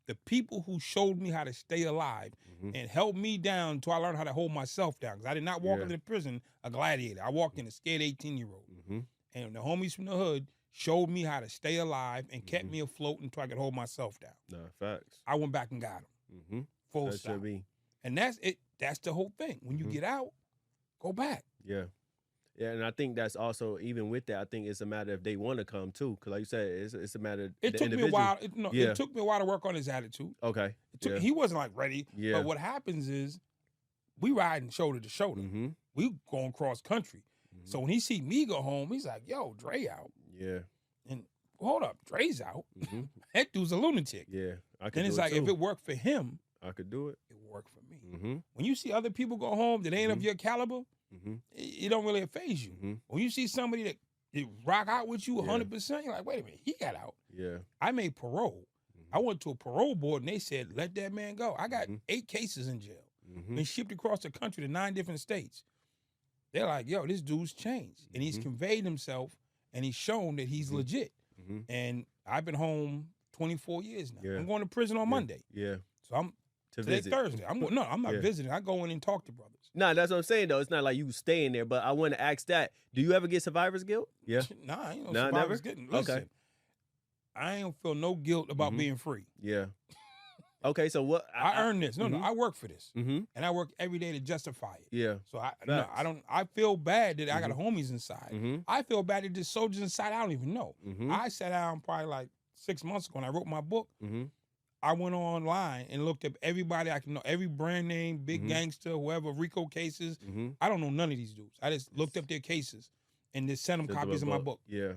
The people who showed me how to stay alive and held me down until I learned how to hold myself down. Because I did not walk into the prison a gladiator. I walked in a scared 18-year-old. And the homies from the hood showed me how to stay alive and kept me afloat until I could hold myself down. No, facts. I went back and got them. Full That stop. should be. And that's it. That's the whole thing. When you get out, go back. Yeah. Yeah, and I think that's also, even with that, I think it's a matter if they want to come too. Because like you said, it's a matter of It took me a while. It took me a while to work on his attitude. Okay. He wasn't like ready. Yeah. But what happens is we riding shoulder to shoulder. We going cross country. So when he see me go home, he's like, yo, Dre out. Yeah. And hold up, Dre's out. That dude's a lunatic. Yeah. And it's like, if it worked for him, I could do it. It worked for me. When you see other people go home that ain't of your caliber, it don't really faze you. When you see somebody that rock out with you 100%, you're like, wait a minute, he got out. Yeah. I made parole. I went to a parole board and they said, let that man go. I got 8 cases in jail. Been shipped across the country to 9 different states. They're like, yo, this dude's changed. And he's conveyed himself and he's shown that he's legit. And I've been home 24 years now. I'm going to prison on Monday. Yeah. So I'm to today visit. Thursday. I'm not visiting. I go in and talk to brothers. Nah, that's what I'm saying though. It's not like you staying there, but I want to ask that. Do you ever get survivor's guilt? Yeah. Nah, I ain't no Nah, survivor's never? guilt. Listen, Okay. I ain't feel no guilt about being free. Yeah. Okay, so what? I earned this. No, I work for this, Mm-hmm. and I work every day to justify it. Yeah. So I don't. I feel bad that I got homies inside. Mm-hmm. I feel bad that there's soldiers inside. I don't even know. Mm-hmm. I sat down probably like 6 months ago, and I wrote my book. Mm-hmm. I went online and looked up everybody I can know, every brand name, big gangster, whoever, Rico cases. Mm-hmm. I don't know none of these dudes. I just looked up their cases and just sent them copies of my book. Yeah.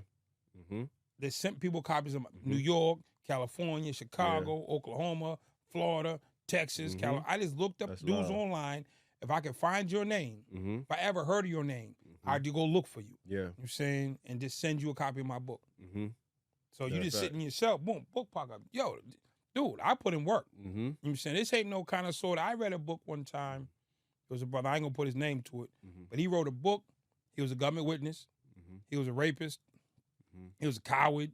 Mm-hmm. They sent people copies of New York, California, Chicago, Oklahoma, Florida, Texas, California. I just looked up dudes online. If I could find your name, if I ever heard of your name, I'd go look for you. Yeah. You know what I'm saying? And just send you a copy of my book. Mm-hmm. So you just sitting yourself, boom, book pop up. Yo, dude, I put in work. Mm-hmm. You know what I'm saying? This ain't no kind of sort. I read a book one time. It was a brother. I ain't gonna put his name to it. But he wrote a book. He was a government witness. He was a rapist. He was a coward.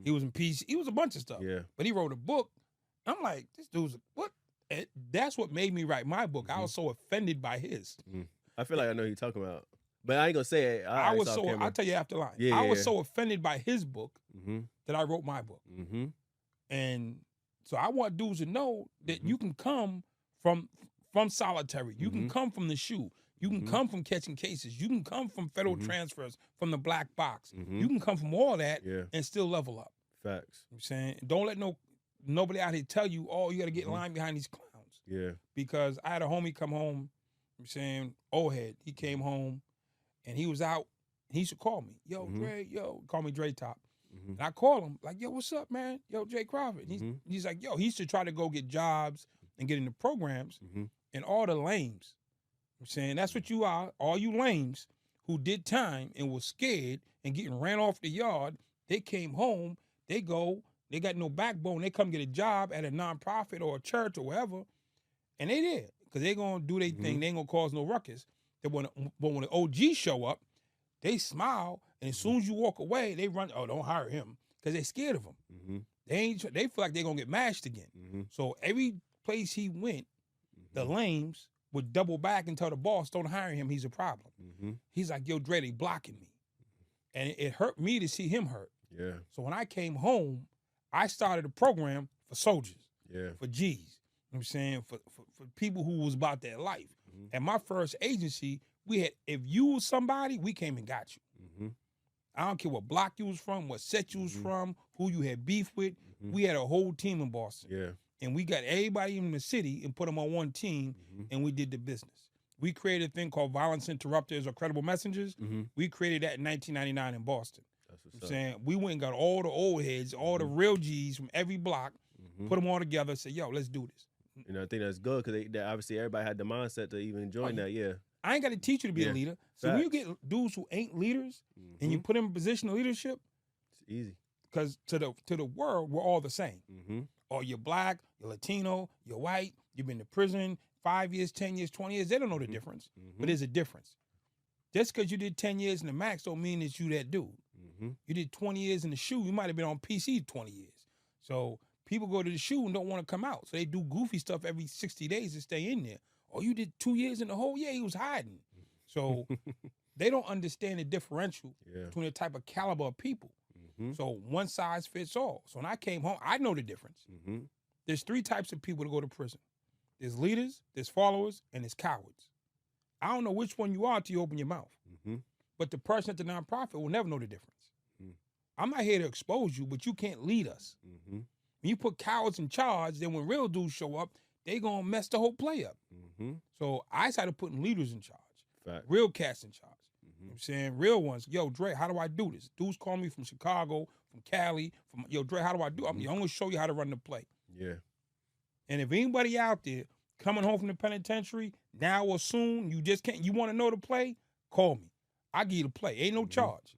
He was in peace. He was a bunch of stuff. Yeah. But he wrote a book. I'm like, this dude's what? And that's what made me write my book. I was so offended by his. I feel like I know who you're talking about. But I ain't gonna say it. I'll tell you after line. Yeah, I was so offended by his book that I wrote my book. Mm-hmm. And so I want dudes to know that you can come from solitary. You can come from the shoe. You can come from catching cases. You can come from federal transfers, from the black box. You can come from all that and still level up. Facts. You know what I'm saying? Don't let nobody out here tell you, oh, you got to get in line behind these clowns. Yeah. Because I had a homie come home, you know what I'm saying, old head. He came home and he was out. He used to call me, yo, Dre, call me Dre Top. And I call him, like, yo, what's up, man? Yo, Jay Crawford. And he's like, yo, he used to try to go get jobs and get into programs and all the lames. I'm saying that's what you are. All you lames who did time and was scared and getting ran off the yard, they came home, they got no backbone. They come get a job at a nonprofit or a church or wherever, and they there because they going to do their thing. They ain't going to cause no ruckus. But when the OGs show up, they smile, and as soon as you walk away, they run, oh, don't hire him because they scared of him. They feel like they're going to get mashed again. So every place he went, the lames would double back and tell the boss, don't hire him, he's a problem. He's like, yo, Dre, they blocking me. And it hurt me to see him hurt. Yeah. So when I came home, I started a program for soldiers, for G's. You know what I'm saying? For people who was about their life. And my first agency, we had, if you was somebody, we came and got you. I don't care what block you was from, what set you was from, who you had beef with. We had a whole team in Boston. Yeah. And we got everybody in the city and put them on one team, and we did the business. We created a thing called Violence Interrupters or Credible Messengers. We created that in 1999 in Boston. That's what's I'm saying we went and got all the old heads, all the real G's from every block, put them all together, and said, yo, let's do this. You know, I think that's good because obviously everybody had the mindset to even join that. Yeah. I ain't got to teach you to be a leader. So when you get dudes who ain't leaders and you put them in a position of leadership, it's easy. Because to the world, we're all the same. Or you're black, you're Latino, you're white, you've been to prison 5 years, 10 years, 20 years. They don't know the difference, but there's a difference. Just because you did 10 years in the max don't mean that you that dude. You did 20 years in the shoe, you might have been on PC 20 years. So people go to the shoe and don't want to come out. So they do goofy stuff every 60 days to stay in there. Oh, you did 2 years in the hole? Yeah, he was hiding. So they don't understand the differential between the type of caliber of people. So one size fits all. So when I came home, I know the difference. There's 3 types of people to go to prison. There's leaders, there's followers, and there's cowards. I don't know which one you are until you open your mouth. But the person at the nonprofit will never know the difference. I'm not here to expose you, but you can't lead us. When you put cowards in charge, then when real dudes show up, they gonna mess the whole play up. So I started putting leaders in charge, real cats in charge. You know what I'm saying? Real ones. Yo, Dre, how do I do this? Dudes call me from Chicago, from Cali, yo, Dre, how do I do it? I'm going to show you how to run the play. Yeah. And if anybody out there coming home from the penitentiary, now or soon, you just can't, you want to know the play, call me. I give you the play. Ain't no charge.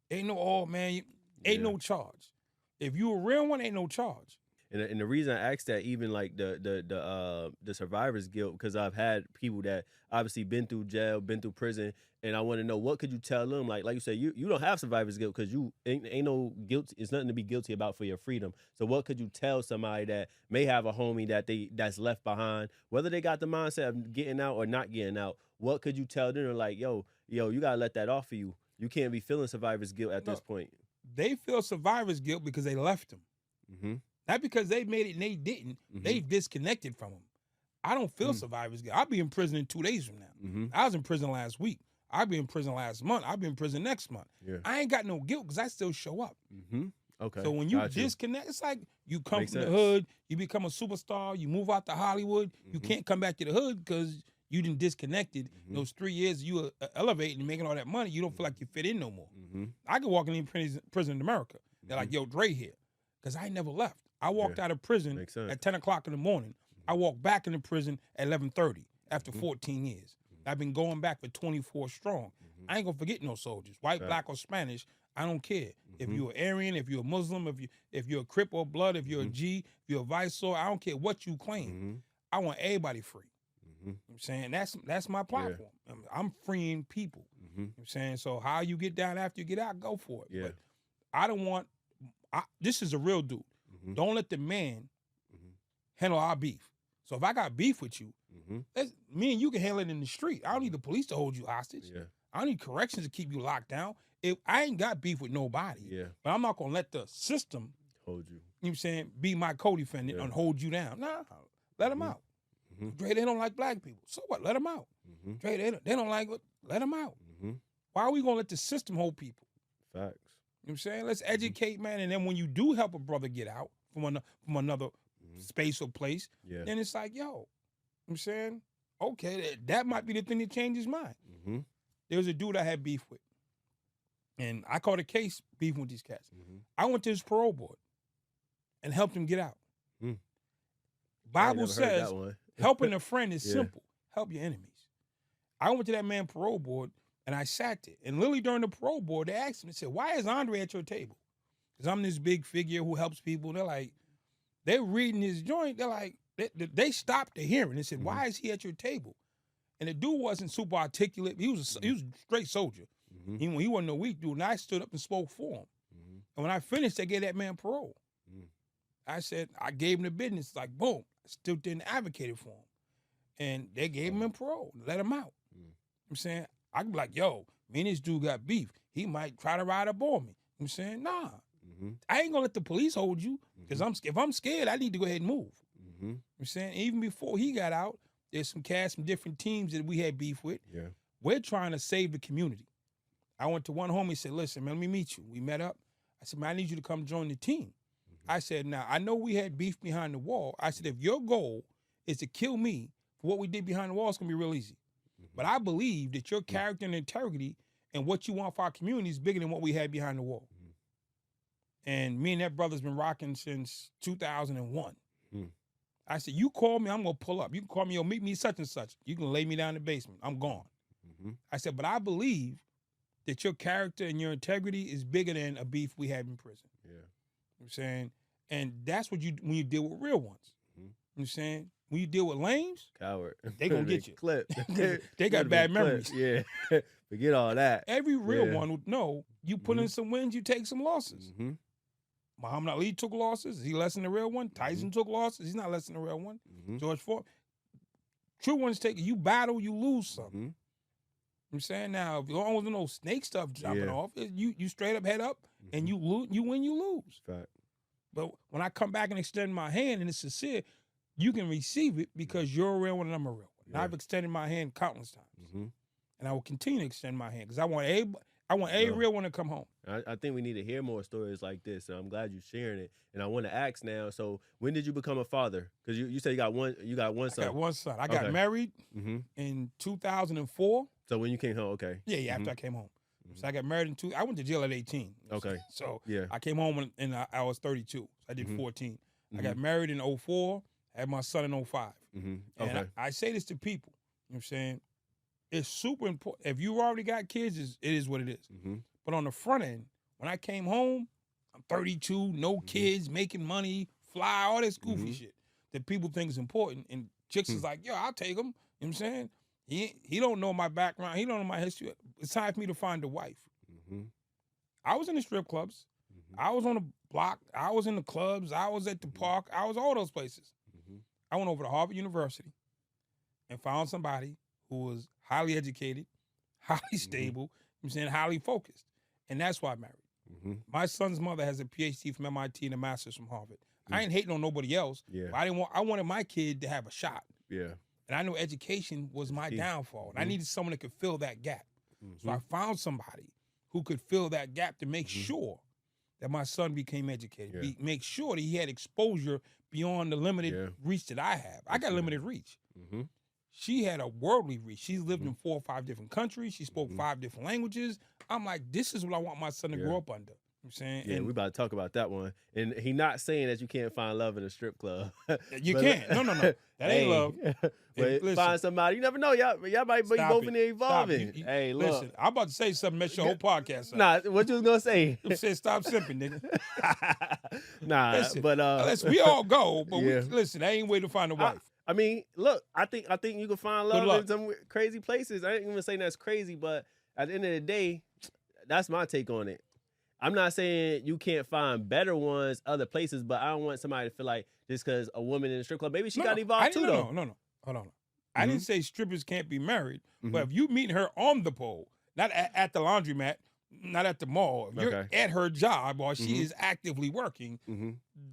Ain't no, oh, man, ain't no charge. If you a real one, ain't no charge. And the reason I asked that, even like the survivor's guilt, because I've had people that obviously been through jail, been through prison, and I want to know, what could you tell them? Like you said, you don't have survivor's guilt because you ain't no guilt. It's nothing to be guilty about for your freedom. So what could you tell somebody that may have a homie that's left behind, whether they got the mindset of getting out or not getting out? What could you tell them? Like, yo, you gotta let that off of you. You can't be feeling survivor's guilt at this point. They feel survivor's guilt because they left them. Mm-hmm. Not because they made it and they didn't. Mm-hmm. They disconnected from them. I don't feel survivor's guilt. I'll be in prison in 2 days from now. Mm-hmm. I was in prison last week. I'll be in prison last month. I'll be in prison next month. Yeah. I ain't got no guilt because I still show up. Mm-hmm. Okay. So when you disconnect, it's like you come from the hood, you become a superstar, you move out to Hollywood, you can't come back to the hood because you didn't disconnected. Those 3 years you were elevating and making all that money, you don't feel like you fit in no more. I could walk in prison in America. They're like, yo, Dre here. Because I never left. I walked out of prison at 10 o'clock in the morning. I walked back into prison at 11:30 after 14 years. I've been going back for 24 strong. I ain't going to forget no soldiers, white, black, or Spanish. I don't care. If you're Aryan, if you're a Muslim, if you're a Crip or Blood, if you're a G, if you're a Viceroy, I don't care what you claim. I want everybody free. You know what I'm saying? That's my platform. Yeah. I'm freeing people. You know what I'm saying? So how you get down after you get out, go for it. Yeah. But I don't want, this is a real dude. Don't let the man handle our beef. So if I got beef with you, me and you can handle it in the street. I don't need the police to hold you hostage. Yeah. I don't need corrections to keep you locked down. If I ain't got beef with nobody, but I'm not going to let the system hold you. You know what I'm saying? Be my co-defendant and hold you down. Nah, let them out. Dre, they don't like black people. So what? Let them out. Dre, they don't like it. Let them out. Why are we going to let the system hold people? Facts. You know what I'm saying? Let's educate, man. And then when you do help a brother get out from another space or place, then it's like, yo, you know what I'm saying? Okay, that might be the thing that changed his mind. There was a dude I had beef with. And I caught a case beefing with these cats. I went to his parole board and helped him get out. Bible says helping a friend is simple. Help your enemies. I went to that man parole board and I sat there. And literally during the parole board, they asked him, they said, why is Andre at your table? Because I'm this big figure who helps people. They're like, they're reading his joint. They're like, they stopped the hearing. They said, why is he at your table? And the dude wasn't super articulate. He was a straight soldier. He wasn't a weak dude. And I stood up and spoke for him. And when I finished, they gave that man parole. I said, I gave him the business. Like, boom. I still didn't advocate for him. And they gave him parole. Let him out. I'm saying, I could be like, yo, me and this dude got beef. He might try to ride up on me. I'm saying, nah. I ain't going to let the police hold you. Because if I'm scared, I need to go ahead and move. I'm saying, even before he got out, there's some cats from different teams that we had beef with. We're trying to save the community. I went to one homie and said, listen, man, let me meet you. We met up. I said, man, I need you to come join the team. I said, now, I know we had beef behind the wall. I said, if your goal is to kill me for what we did behind the wall, it's going to be real easy. But I believe that your character and integrity and what you want for our community is bigger than what we had behind the wall. And me and that brother's been rocking since 2001. I said, you call me, I'm going to pull up. You can call me, meet me such and such. You can lay me down in the basement. I'm gone. I said, but I believe that your character and your integrity is bigger than a beef we had in prison. You know what I'm saying? And that's what when you deal with real ones. You know what I'm saying? When you deal with lames, coward, they going to get you. Clip. They got bad memories. Yeah. Forget all that. Every real one would know you put in some wins, you take some losses. Muhammad Ali took losses. Is he less than the real one? Tyson took losses. He's not less than the real one. George Foreman. True ones take, you battle, you lose something. I'm saying now, if you don't want no snake stuff jumping off, you straight up head up and you lose, you win, you lose. Fact. But when I come back and extend my hand and it's sincere, you can receive it because you're a real one and I'm a real one. And I've extended my hand countless times. And I will continue to extend my hand because I want every real one to come home. I think we need to hear more stories like this, and I'm glad you're sharing it. And I want to ask now, so when did you become a father? Because you said you got one son. I got one son. I got married in 2004. So when you came home, okay. Yeah, after I came home. So I got married I went to jail at 18. Okay. So I came home and I was 32. So I did 14. I got married in 04, had my son in 05. And I say this to people, you know what I'm saying? It's super important. If you already got kids, it is what it is. But on the front end, when I came home, I'm 32, no kids, making money, fly, all this goofy shit that people think is important. And chicks is like, yo, I'll take him. You know what I'm saying? He don't know my background. He don't know my history. It's time for me to find a wife. I was in the strip clubs. I was on the block. I was in the clubs. I was at the park. I was all those places. I went over to Harvard University and found somebody who was highly educated, highly stable, you know what I'm saying, highly focused. And that's why I married. My son's mother has a PhD from MIT and a master's from Harvard. I ain't hating on nobody else. But I wanted my kid to have a shot. And I knew education was my downfall. And I needed someone that could fill that gap. So I found somebody who could fill that gap to make sure that my son became educated, make sure that he had exposure beyond the limited reach that I have. I got limited reach. She had a worldly reach. She's lived in 4 or 5 different countries. She spoke 5 different languages. I'm like, this is what I want my son to grow up under. You know what I'm saying? Yeah, we about to talk about that one. And he not saying that you can't find love in a strip club. You can't. No. That ain't love. But find somebody. You never know. Y'all might be both in there evolving. Hey, look. Listen, I'm about to say something, mess your whole podcast up. Nah, what you was going to say? You said stop simping, nigga. Nah, listen, but... listen, we all go, but listen, that ain't way to find a wife. I mean, look, I think you can find love in some crazy places. I ain't even saying that's crazy, but at the end of the day, that's my take on it. I'm not saying you can't find better ones other places, but I don't want somebody to feel like just because a woman in a strip club, maybe she got involved too, though. No. Hold on. I didn't say strippers can't be married, but if you meet her on the pole, not at the laundromat, not at the mall, if you're at her job while she is actively working,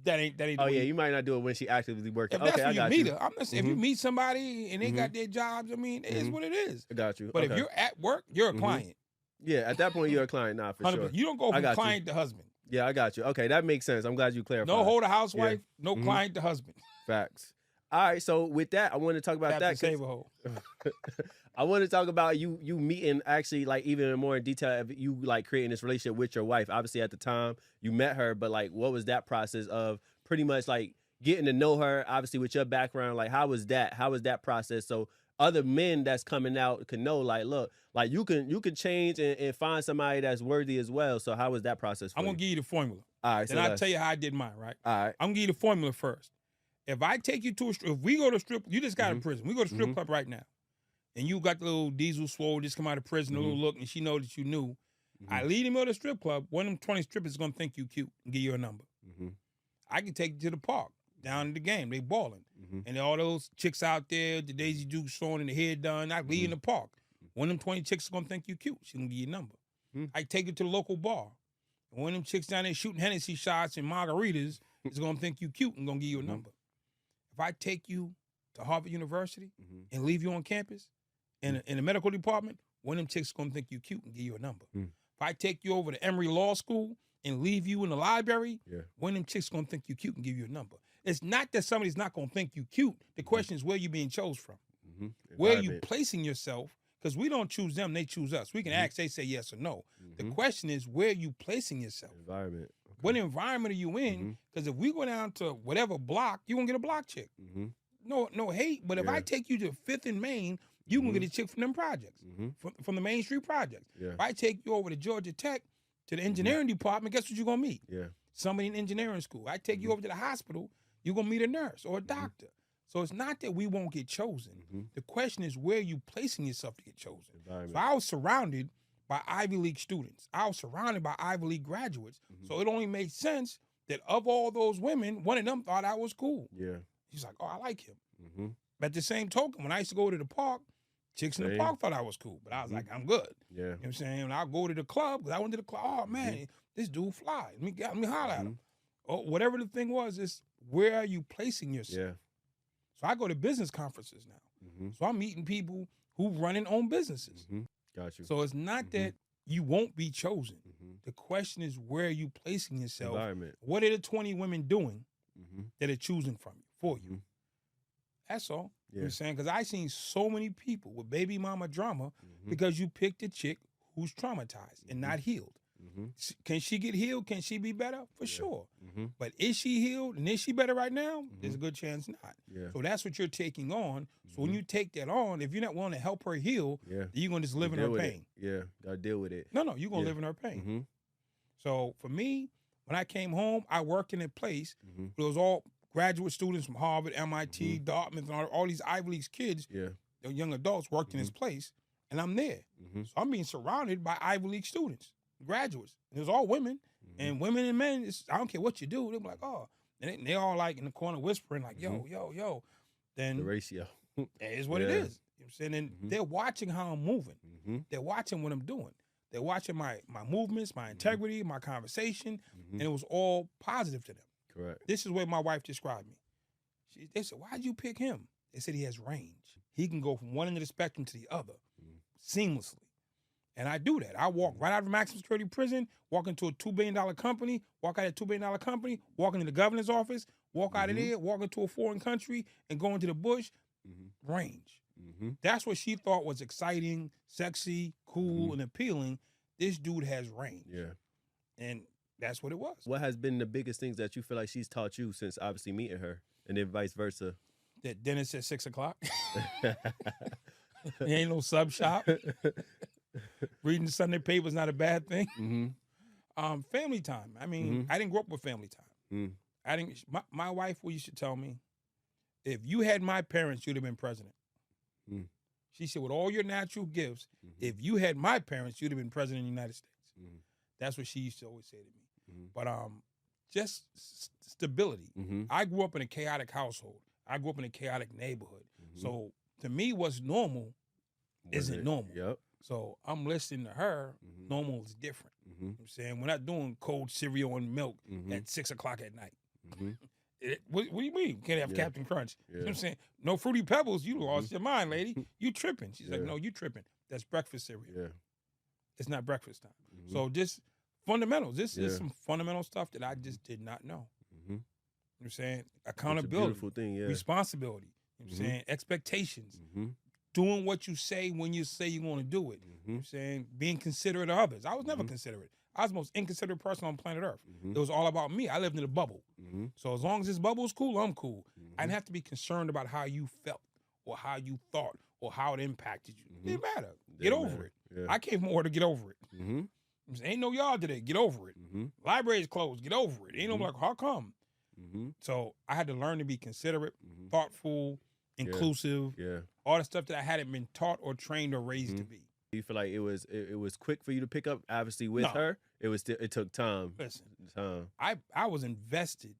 that ain't. Oh yeah, you might not do it when she actively working. If that's when you meet her, I'm not saying if you meet somebody and they got their jobs, I mean, it is what it is. I got you. But if you're at work, you're a client. Yeah, at that point you're a client, nah, for sure. You don't go from client to husband. Yeah, I got you. Okay, that makes sense. I'm glad you clarified. No hold a housewife, no client to husband. Facts. All right, so with that, I want to talk about that. Save a hoe. I want to talk about you meeting actually like even more in detail of you like creating this relationship with your wife. Obviously at the time you met her, but like what was that process of pretty much like getting to know her, obviously with your background, like how was that process? So other men that's coming out can know, like, look, like you can change and find somebody that's worthy as well. So how was that process for I'm going to give you the formula. All right. Then I'll tell you how I did mine, right? All right. I'm going to give you the formula first. If I take you to if we go to strip, you just got in prison. We go to strip club right now. And you got the little diesel swole, just come out of prison, a little look, and she know that you knew. I lead him to the strip club. One of them 20 strippers is going to think you cute and give you a number. I can take you to the park, down in the game. They balling. And all those chicks out there, the Daisy Duke showing and the hair done, I lead in the park. One of them 20 chicks is going to think you cute. She going to give you a number. I take you to the local bar. And one of them chicks down there shooting Hennessy shots and margaritas is going to think you cute and going to give you a number. If I take you to Harvard University and leave you on campus in the medical department, one of them chicks is going to think you cute and give you a number. If I take you over to Emory Law School and leave you in the library, one of them chicks is going to think you cute and give you a number. It's not that somebody's not going to think you cute. The question is where you being chose from. Where are you placing yourself? Because we don't choose them, they choose us. We can ask, they say yes or no. The question is where are you placing yourself? Environment. Okay. What environment are you in? Because if we go down to whatever block, you're going to get a block chick. No hate, but if I take you to 5th and Main, you can get a chick from them projects, from the Main Street projects. If I take you over to Georgia Tech, to the engineering department, guess what you're going to meet? Somebody in engineering school. I take you over to the hospital, you're going to meet a nurse or a doctor. So it's not that we won't get chosen. The question is where are you placing yourself to get chosen? So I was surrounded by Ivy League students. I was surrounded by Ivy League graduates. So it only made sense that of all those women, one of them thought I was cool. She's like, oh, I like him. But at the same token, when I used to go to the park, chicks in the park thought I was cool. But I was like, I'm good. You know what I'm saying? When I go to the club, because I went to the club, oh, man, this dude fly. Let me holler at him. Or whatever the thing was, is where are you placing yourself? So I go to business conferences now. So I'm meeting people who run and own businesses. Got you. So it's not that you won't be chosen. The question is where are you placing yourself? Environment. What are the 20 women doing that are choosing from you, for you? That's all. You know what I'm saying? Because I've seen so many people with baby mama drama because you picked a chick who's traumatized and not healed. Can she get healed? Can she be better? For sure. But is she healed and is she better right now? There's a good chance not. So that's what you're taking on. So when you take that on, if you're not willing to help her heal, then you're going to just live in her pain. Gotta deal with it. No, you're going to live in her pain. So for me, when I came home, I worked in a place. It was all graduate students from Harvard, MIT, Dartmouth, and all these Ivy League kids, the young adults worked in this place, and I'm there. So I'm being surrounded by Ivy League students, graduates. And it was all women, and women and men. I don't care what you do. They're like, oh. And they all like in the corner whispering like, yo, yo, yo. Then the ratio. It is what it is. You know what I'm saying? And they're watching how I'm moving. They're watching what I'm doing. They're watching my movements, my integrity, my conversation, and it was all positive to them. Correct. This is where my wife described me. They said, why'd you pick him? They said he has range. He can go from one end of the spectrum to the other seamlessly. And I do that. I walk right out of maximum security prison, walk into a $2 billion company, walk out of a $2 billion company, walk into the governor's office, walk out of there, walk into a foreign country, and go into the bush. Range. That's what she thought was exciting, sexy, cool, and appealing. This dude has range. Yeah. And that's what it was. What has been the biggest things that you feel like she's taught you since obviously meeting her, and then vice versa? That dinner's at 6 o'clock. There ain't no sub shop. Reading the Sunday paper is not a bad thing. Family time. I mean, I didn't grow up with family time. I didn't. My wife used to tell me, if you had my parents, you'd have been president. She said, with all your natural gifts, if you had my parents, you'd have been president of the United States. That's what she used to always say to me. But just stability. I grew up in a chaotic household. I grew up in a chaotic neighborhood. So to me, what's normal isn't normal. Yep. So I'm listening to her. Normal is different. You know what I'm saying? We're not doing cold cereal and milk at 6 o'clock at night. What do you mean? You can't have Captain Crunch. You know what I'm saying? No Fruity Pebbles. You lost your mind, lady. You tripping. She's like, no, you tripping. That's breakfast cereal. It's not breakfast time. So just fundamentals. This is some fundamental stuff that I just did not know. You know what I'm saying? Accountability. Beautiful thing, responsibility. You know what I'm saying? Expectations. Doing what you say when you say you're going to do it. You know what I'm saying? Being considerate of others. I was never considerate. I was the most inconsiderate person on planet Earth. It was all about me. I lived in a bubble. So as long as this bubble is cool, I'm cool. I didn't have to be concerned about how you felt or how you thought or how it impacted you. It didn't matter. Get over it. I came from order to get over it. Ain't no yard today. Get over it. Library's closed. Get over it. Ain't no like, how come? So I had to learn to be considerate, thoughtful, inclusive, all the stuff that I hadn't been taught or trained or raised to be. You feel like it was quick for you to pick up? Obviously, with her, it took time. Listen, I was invested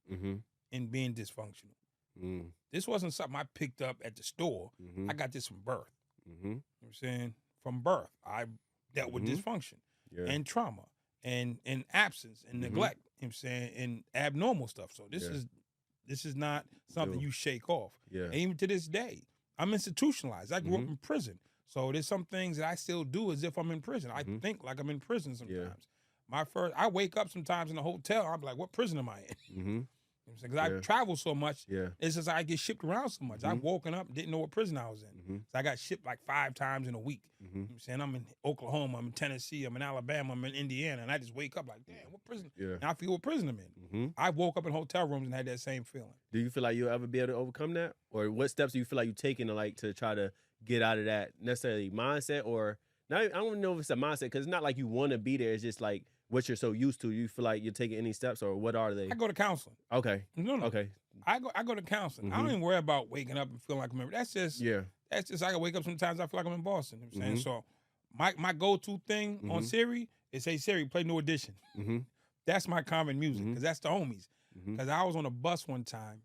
in being dysfunctional. This wasn't something I picked up at the store. I got this from birth. You know what I'm saying? From birth, I dealt with dysfunction and trauma and absence and neglect. You know what I'm saying? And abnormal stuff. So this is not something you shake off. And even to this day, I'm institutionalized. I grew up in prison. So there's some things that I still do as if I'm in prison. I think like I'm in prison sometimes. I wake up sometimes in a hotel. I'm like, what prison am I in? Because I travel so much. It's just I get shipped around so much. I've woken up and didn't know what prison I was in. So I got shipped like 5 times in a week. You know what I'm saying? I'm in Oklahoma, I'm in Tennessee, I'm in Alabama, I'm in Indiana, and I just wake up like, damn, what prison? And I feel what prison I'm in. I woke up in hotel rooms and had that same feeling. Do you feel like you'll ever be able to overcome that? Or what steps do you feel like you're taking to try to get out of that necessarily mindset? Or not, I don't know if it's a mindset, because it's not like you want to be there. It's just like what you're so used to. You feel like you're taking any steps, or what are they? I go to counseling. Okay. No. Okay. I go to counseling. I don't even worry about waking up and feeling like I'm in. That's just I can wake up sometimes I feel like I'm in Boston. You know what I'm saying? So my go-to thing on Siri is, hey Siri, play New Edition. That's my common music, because that's the homies. Because I was on a bus one time.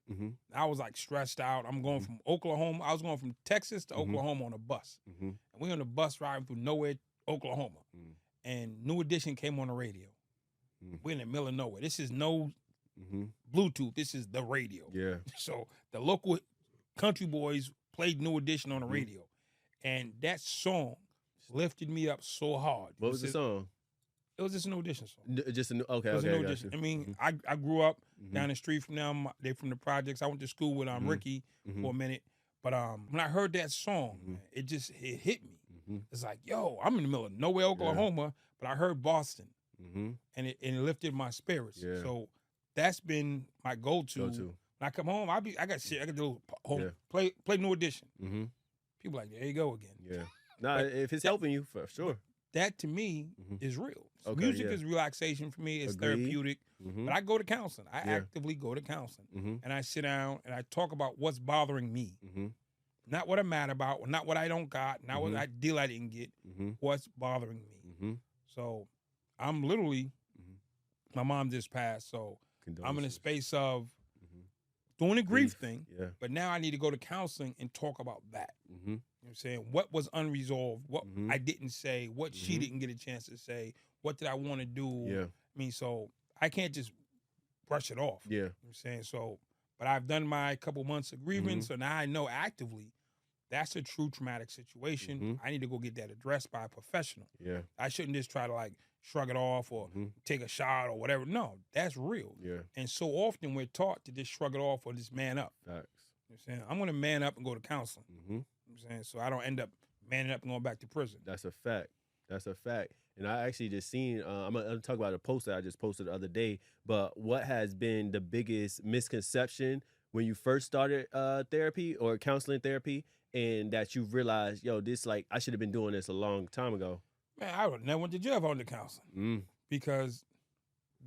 I was like stressed out. I'm going from Oklahoma. I was going from Texas to Oklahoma on a bus. And we're on a bus riding through nowhere, Oklahoma. And New Edition came on the radio. We're in the middle of nowhere. This is no Bluetooth. This is the radio. So the local country boys played New Edition on the radio. And that song lifted me up so hard. What was the song? It was just a New Edition song. Just a new, okay, it was okay. A New Edition. I mean, I grew up down the street from them. They're from the projects. I went to school with Ricky for a minute. But when I heard that song, it hit me. It's like, yo, I'm in the middle of nowhere, Oklahoma, but I heard Boston, and it lifted my spirits. So that's been my go-to. When I come home, I got shit. I got to do home play New Edition. People like, there you go again. If it's helping you, for sure. that to me is real. Okay, Music is relaxation for me. It's therapeutic. But I go to counseling. I actively go to counseling. And I sit down and I talk about what's bothering me. Not what I'm mad about, not what I don't got, not what I didn't get, what's bothering me. So I'm literally, my mom just passed, so I'm in a space of doing a grief thing, but now I need to go to counseling and talk about that. You know what I'm saying? What was unresolved, what I didn't say, what she didn't get a chance to say, what did I want to do? I mean, so I can't just brush it off. You know what I'm saying? So, but I've done my couple months of grieving, so now I know actively that's a true traumatic situation. I need to go get that addressed by a professional. I shouldn't just try to like shrug it off or take a shot or whatever. No, that's real. And so often we're taught to just shrug it off or just man up. Facts. You know what I'm saying? I'm going to man up and go to counseling. You know what I'm saying? So I don't end up manning up and going back to prison. That's a fact. That's a fact. And I actually just seen, I'm going to talk about a post that I just posted the other day, but what has been the biggest misconception when you first started therapy or counseling therapy, and that you realized, yo, this, like, I should have been doing this a long time ago? Man, I would never went to jail if I went to counseling. Because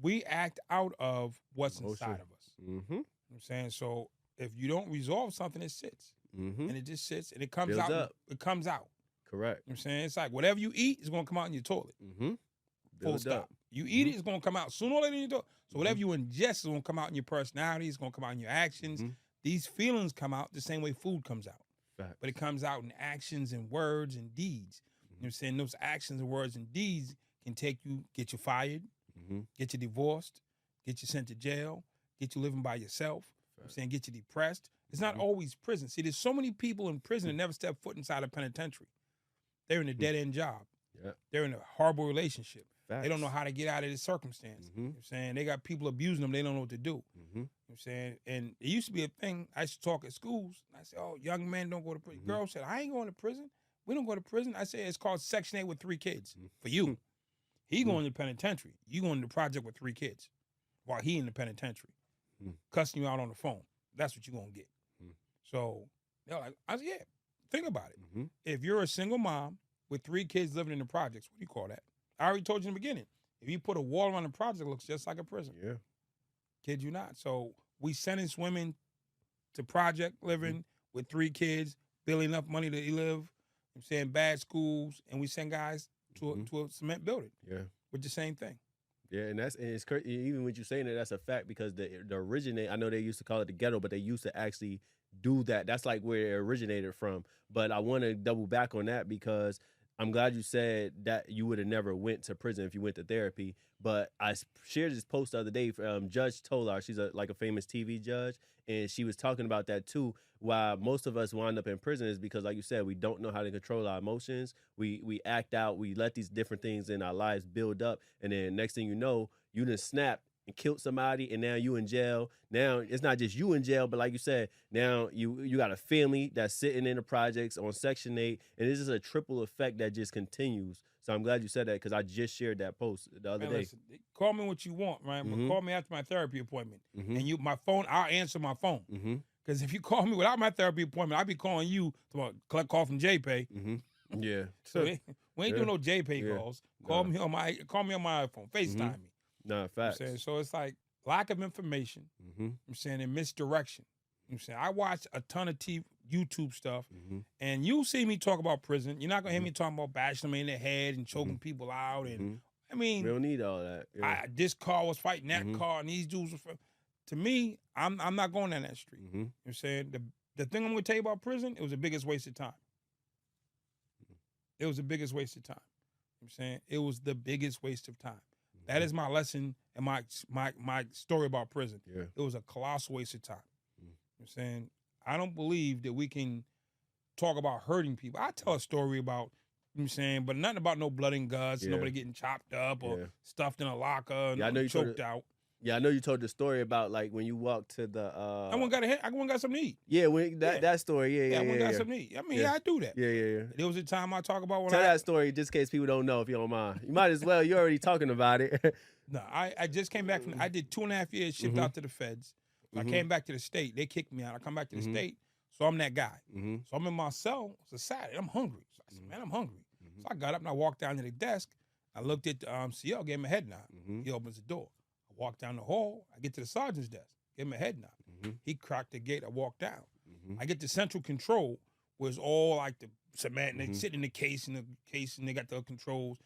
we act out of what's inside of us. You know what I'm saying? So if you don't resolve something, it sits. And it just sits and it comes Builds out. up. It comes out. Correct. You know what I'm saying? It's like whatever you eat is going to come out in your toilet. Full stop. Up. You eat it, it's going to come out sooner or later in your toilet. So whatever you ingest is going to come out in your personality. It's going to come out in your actions. These feelings come out the same way food comes out. Facts. But it comes out in actions and words and deeds. You know what I'm saying? Those actions and words and deeds can get you fired, get you divorced, get you sent to jail, get you living by yourself. You know what I'm saying? Get you depressed. It's not always prison. See, there's so many people in prison that never step foot inside a penitentiary. They're in a dead-end job. They're in a horrible relationship. Facts. They don't know how to get out of this circumstance. You know what I'm saying? They got people abusing them. They don't know what to do. You know what I'm saying? And it used to be a thing. I used to talk at schools. And I said, oh, young men don't go to prison. Girls said, I ain't going to prison. We don't go to prison. I said, it's called Section 8 with 3 kids for you. He going to the penitentiary. You going to the project with 3 kids while he in the penitentiary, cussing you out on the phone. That's what you're going to get. So they're like, I said, yeah, think about it. If you're a single mom with 3 kids living in the projects, what do you call that? I already told you in the beginning. If you put a wall around the project, it looks just like a prison. Kid you not. So we sentence women to project living with 3 kids, barely enough money to live. I'm saying bad schools, and we send guys to a cement building. With the same thing. And it's crazy. Even with you saying that, that's a fact, because the originate, I know they used to call it the ghetto, but they used to actually do that. That's like where it originated from. But I want to double back on that, because I'm glad you said that you would have never went to prison if you went to therapy. But I shared this post the other day from Judge Tolar. She's a famous TV judge, and she was talking about that too. Why most of us wind up in prison is because, like you said, we don't know how to control our emotions. We act out. We let these different things in our lives build up, and then next thing you know, you done snapped and killed somebody, and now you in jail. Now it's not just you in jail, but like you said, now you got a family that's sitting in the projects on Section 8, and this is a triple effect that just continues. So I'm glad you said that, because I just shared that post the other day. Listen, call me what you want, right? But call me after my therapy appointment, and my phone, I'll answer my phone. Because if you call me without my therapy appointment, I'll be calling you to collect call from JPay. So we ain't doing no JPay calls. Call me on my iPhone. FaceTime me. No, facts. You know so it's like lack of information. I'm saying, and misdirection. You know I'm saying, I watch a ton of YouTube stuff, and you'll see me talk about prison. You're not gonna hear me talking about bashing them in the head and choking people out. And I mean, we don't need all that. This car was fighting that car, and these dudes were. To me, I'm not going down that street. You know what I'm saying? The thing I'm going to tell you about prison, it was the biggest waste of time. It was the biggest waste of time. You know what I'm saying? It was the biggest waste of time. That is my lesson and my story about prison. It was a colossal waste of time. You know what I'm saying? I don't believe that we can talk about hurting people. I tell a story about, you know what I'm saying, but nothing about no blood and guts, nobody getting chopped up or stuffed in a locker and choked out. Yeah, I know you told the story about, like, when you walked to the. I went and got something to eat. Yeah, that story. Yeah, I went and got something to eat. I mean, I do that. Yeah. There was a time I talk about when Tell that story just in case people don't know, if you don't mind. You might as well. You're already talking about it. No, I just came back from. I did 2.5 years shipped out to the feds. So I came back to the state. They kicked me out. I come back to the state, so I'm that guy. So I'm in my cell. It's a Saturday. I'm hungry. So I said, man, I'm hungry. So I got up and I walked down to the desk. I looked at the CO, gave him a head nod. He opens the door. I walk down the hall. I get to the sergeant's desk, give him a head nod. He cracked the gate. I walk down. I get to central control, where it's all like the cement, and they sit in the case, and they got the controls.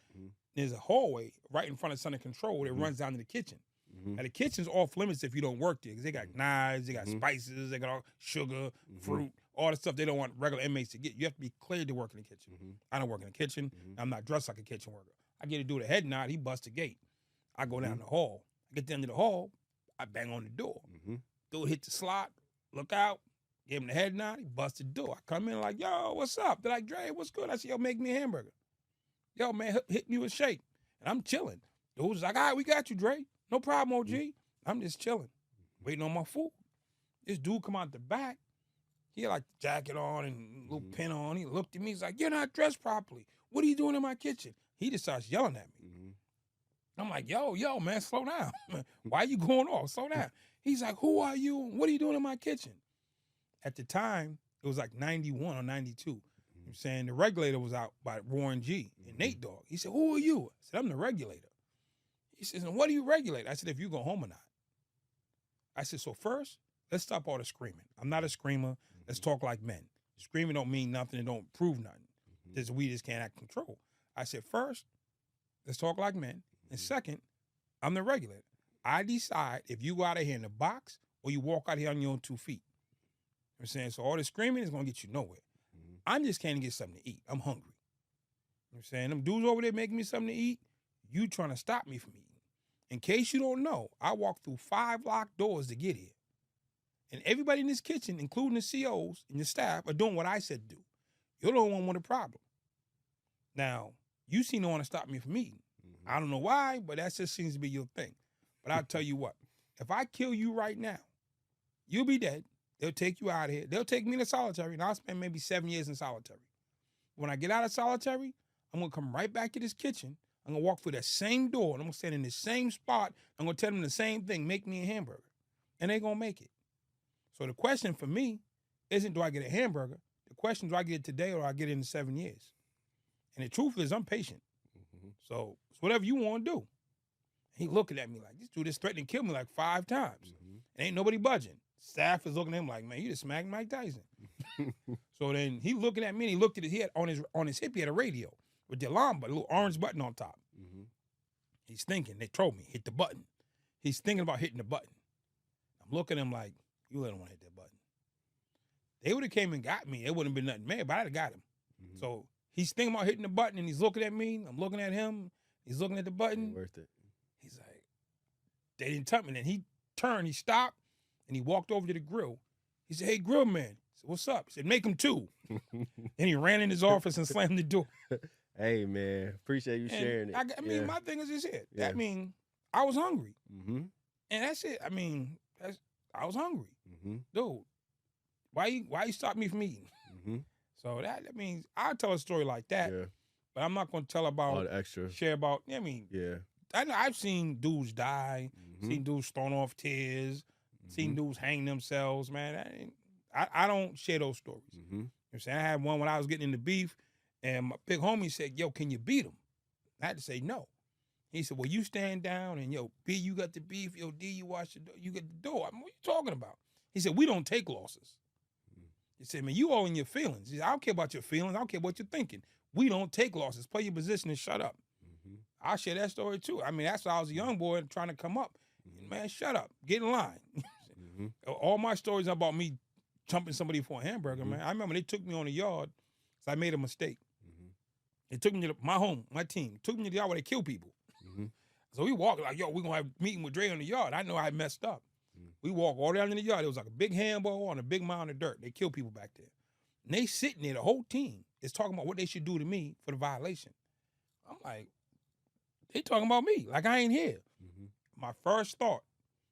There's a hallway right in front of center control that runs down to the kitchen. Now, the kitchen's off limits if you don't work there, because they got knives, they got spices, they got all sugar, fruit, all the stuff they don't want regular inmates to get. You have to be cleared to work in the kitchen. I don't work in the kitchen. I'm not dressed like a kitchen worker. I get to do the head nod. He busts the gate. I go down the hall. I get to the end of the hall. I bang on the door. Dude hit the slot. Look out. Give him the head nod. He busts the door. I come in like, yo, what's up? They're like, Dre, what's good? I said, yo, make me a hamburger. Yo, man, hit me with a shake. And I'm chilling. Dude was like, all right, we got you, Dre. No problem, OG. I'm just chilling, waiting on my food. This dude come out the back. He had like the jacket on and a little pin on. He looked at me. He's like, you're not dressed properly. What are you doing in my kitchen? He just starts yelling at me. I'm like, yo, man, slow down. Why are you going off? Slow down. He's like, who are you? What are you doing in my kitchen? At the time, it was like 91 or 92. I'm saying the regulator was out by Warren G. and Nate Dogg. He said, who are you? I said, I'm the regulator. He says, and what do you regulate? I said, if you go home or not. I said, so first, let's stop all the screaming. I'm not a screamer. Let's talk like men. Screaming don't mean nothing. It don't prove nothing. We just can't act control. I said, first, let's talk like men. And second, I'm the regulator. I decide if you go out of here in the box or you walk out here on your own 2 feet. You know what I'm saying? So all the screaming is going to get you nowhere. I'm just can't get something to eat. I'm hungry. You know what I'm saying? Them dudes over there making me something to eat, you trying to stop me from eating. In case you don't know, I walked through 5 locked doors to get here. And everybody in this kitchen, including the COs and the staff, are doing what I said to do. You're the only one with a problem. Now, you seem to want to stop me from eating. I don't know why, but that just seems to be your thing. But I'll tell you what, if I kill you right now, you'll be dead. They'll take you out of here. They'll take me to solitary, and I'll spend maybe 7 years in solitary. When I get out of solitary, I'm going to come right back to this kitchen. I'm going to walk through that same door, and I'm going to stand in the same spot. I'm going to tell them the same thing, make me a hamburger. And they're going to make it. So the question for me isn't, do I get a hamburger? The question, do I get it today or do I get it in 7 years? And the truth is, I'm patient. So it's whatever you want to do. He looking at me like, this dude is threatening to kill me like 5 times. And ain't nobody budging. Staff is looking at him like, man, you just smacked Mike Tyson. So then he looking at me, and he looked at his head, on his hip, he had a radio with the alarm button, a little orange button on top. He's thinking, they told me, hit the button. He's thinking about hitting the button. I'm looking at him like, you let him want to hit that button. They would have came and got me. It wouldn't have been nothing, man, but I'd have got him. So he's thinking about hitting the button, and he's looking at me. I'm looking at him. He's looking at the button. Worth it. He's like, they didn't tell me. And then he turned, he stopped, and he walked over to the grill. He said, hey, grill man. I said, what's up? He said, make him 2. And he ran in his office and slammed the door. Hey, man, appreciate you sharing it. I mean, my thing is just it. I mean, I was hungry. And that's it. I mean, I was hungry. Dude, why you stop me from eating? So that means I'll tell a story like that, but I'm not going to tell about all the extra. Share about. I mean, I've seen dudes die, seen dudes thrown off tears, seen dudes hang themselves. Man, I don't share those stories. You know what I'm saying? I had one when I was getting into beef, and my big homie said, "Yo, can you beat him?" I had to say no. He said, "Well, you stand down, and yo, B, you got the beef. Yo, D, you watch the door. You get the door." I mean, what you talking about? He said, "We don't take losses." He said, man, you all in your feelings. He said, I don't care about your feelings. I don't care what you're thinking. We don't take losses. Play your position and shut up. I'll share that story too. I mean, that's why I was a young boy trying to come up. Man, shut up. Get in line. All my stories are about me chumping somebody for a hamburger, man. I remember they took me on the yard, so I made a mistake. They took me to my home, my team. Took me to the yard where they kill people. So we walked like, yo, we're going to have a meeting with Dre on the yard. I know I messed up. We walk all down in the yard. It was like a big handball on a big mound of dirt. They kill people back there. And they sitting there, the whole team is talking about what they should do to me for the violation. I'm like, they talking about me like I ain't here. My first thought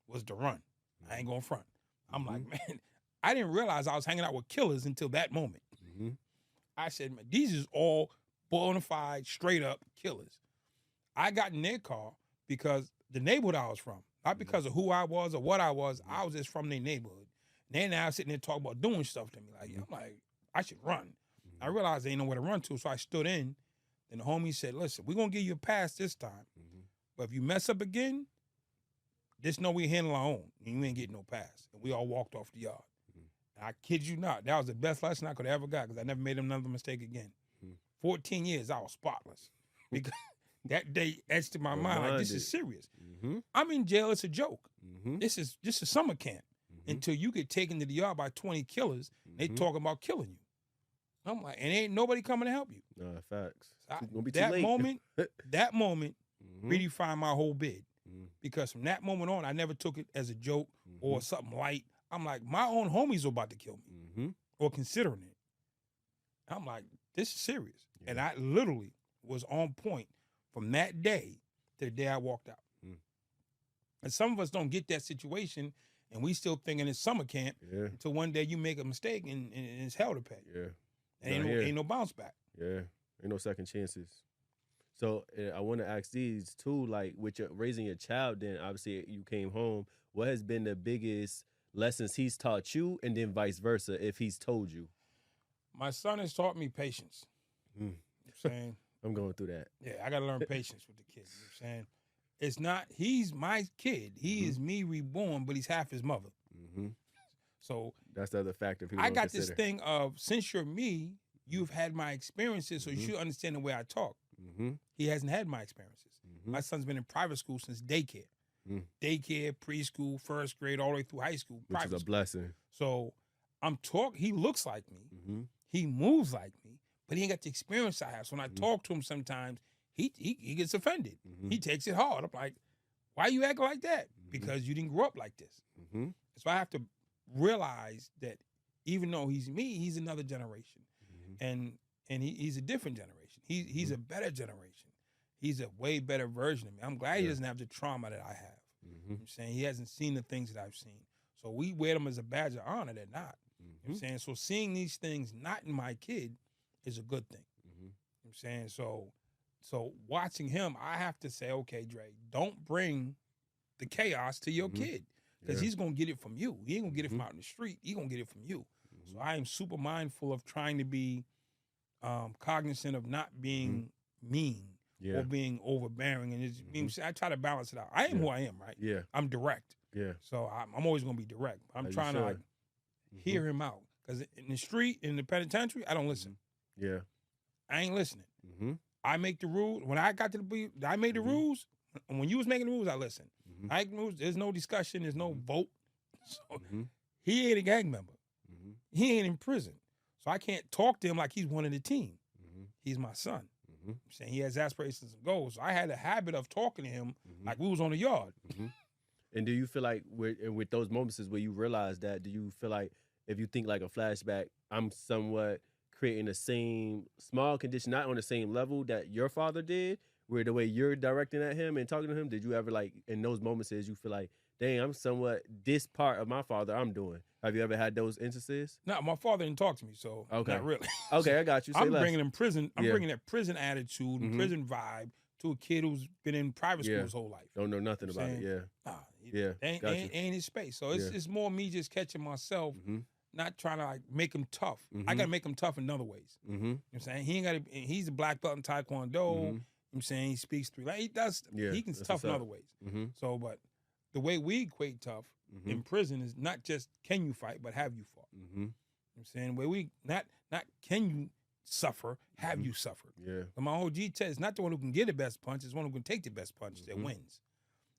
was to run. I ain't going to front. I'm like, man, I didn't realize I was hanging out with killers until that moment. I said, man, these is all bona fide, straight up killers. I got in their car because the neighborhood I was from, not because of who I was or what I was just from their neighborhood. And they now sitting there talking about doing stuff to me. Like, I'm like, I should run. I realized they ain't nowhere to run to, so I stood in Then the homie said, listen, we're going to give you a pass this time. But if you mess up again, just know we handle our own. And you ain't getting no pass. And we all walked off the yard. I kid you not. That was the best lesson I could have ever got because I never made another mistake again. 14 years, I was spotless. Because that day etched in my mind, like, this is serious. I'm in jail. It's a joke. This is summer camp until you get taken to the yard by 20 killers. They talking about killing you. I'm like, and ain't nobody coming to help you. Facts. That moment redefined my whole bid. Because from that moment on, I never took it as a joke or something light. I'm like, my own homies are about to kill me or considering it. I'm like, this is serious. Yeah. And I literally was on point from that day to the day I walked out. And some of us don't get that situation, and we still thinking it's summer camp until one day you make a mistake and it's hell to pay. And ain't no bounce back. Ain't no second chances. So I want to ask these too, like with raising your child, then obviously you came home. What has been the biggest lessons he's taught you, and then vice versa if he's told you? My son has taught me patience. You know what I'm saying? I'm going through that. Yeah, I got to learn patience with the kid. You know what I'm saying? It's not, he's my kid. He is me reborn, but he's half his mother. So that's the other factor people I got consider. this thing of, since you're me, you've had my experiences, so you should understand the way I talk. He hasn't had my experiences. My son's been in private school since daycare. Daycare, preschool, first grade, all the way through high school. Which is a blessing. So he looks like me. He moves like me, but he ain't got the experience I have. So when I talk to him sometimes, he gets offended. He takes it hard. I'm like, why you acting like that? Because you didn't grow up like this. So I have to realize that even though he's me, he's another generation. And he's a different generation. He's a better generation. He's a way better version of me. I'm glad he doesn't have the trauma that I have. You know what I'm saying? He hasn't seen the things that I've seen. So we wear them as a badge of honor. They're not. You know what I'm saying? So seeing these things not in my kid is a good thing. You know what I'm saying? So watching him, I have to say, okay, Dre, don't bring the chaos to your kid. Because he's going to get it from you. He ain't going to get it from out in the street. He's going to get it from you. So I am super mindful of trying to be cognizant of not being mean or being overbearing. And I try to balance it out. I am who I am, right? Yeah. I'm direct. Yeah. So I'm always going to be direct. I'm trying to like hear him out. Because in the street, in the penitentiary, I don't listen. Yeah. I ain't listening. I make the rules. When I got to I made the rules. And when you was making the rules, I listened. I make the rules. There's no discussion. There's no vote. So he ain't a gang member. He ain't in prison. So I can't talk to him like he's one of the team. He's my son. I'm saying he has aspirations and goals. So I had a habit of talking to him like we was on the yard. And do you feel like with those moments where you realize that, do you feel like if you think like a flashback, I'm somewhat creating the same small condition, not on the same level that your father did, where the way you're directing at him and talking to him, did you ever like in those moments you feel like, dang, I'm somewhat this part of my father I'm doing? Have you ever had those instances? No, my father didn't talk to me, so not really. Okay, I got you. I'm bringing in prison. I'm bringing that prison attitude and prison vibe to a kid who's been in private school his whole life. Don't know nothing about it. Ain't his space. So it's more me just catching myself, not trying to like make him tough. I gotta make him tough in other ways. You know what I'm saying? He ain't gotta. He's a black belt in Taekwondo. You know what I'm saying? He speaks 3 languages. He does. He can tough in other ways. So, but the way we equate tough in prison is not just can you fight, but have you fought. You know what I'm saying? Where we not can you suffer, have you suffered. But my OG test is not the one who can get the best punch, it's the one who can take the best punches that wins.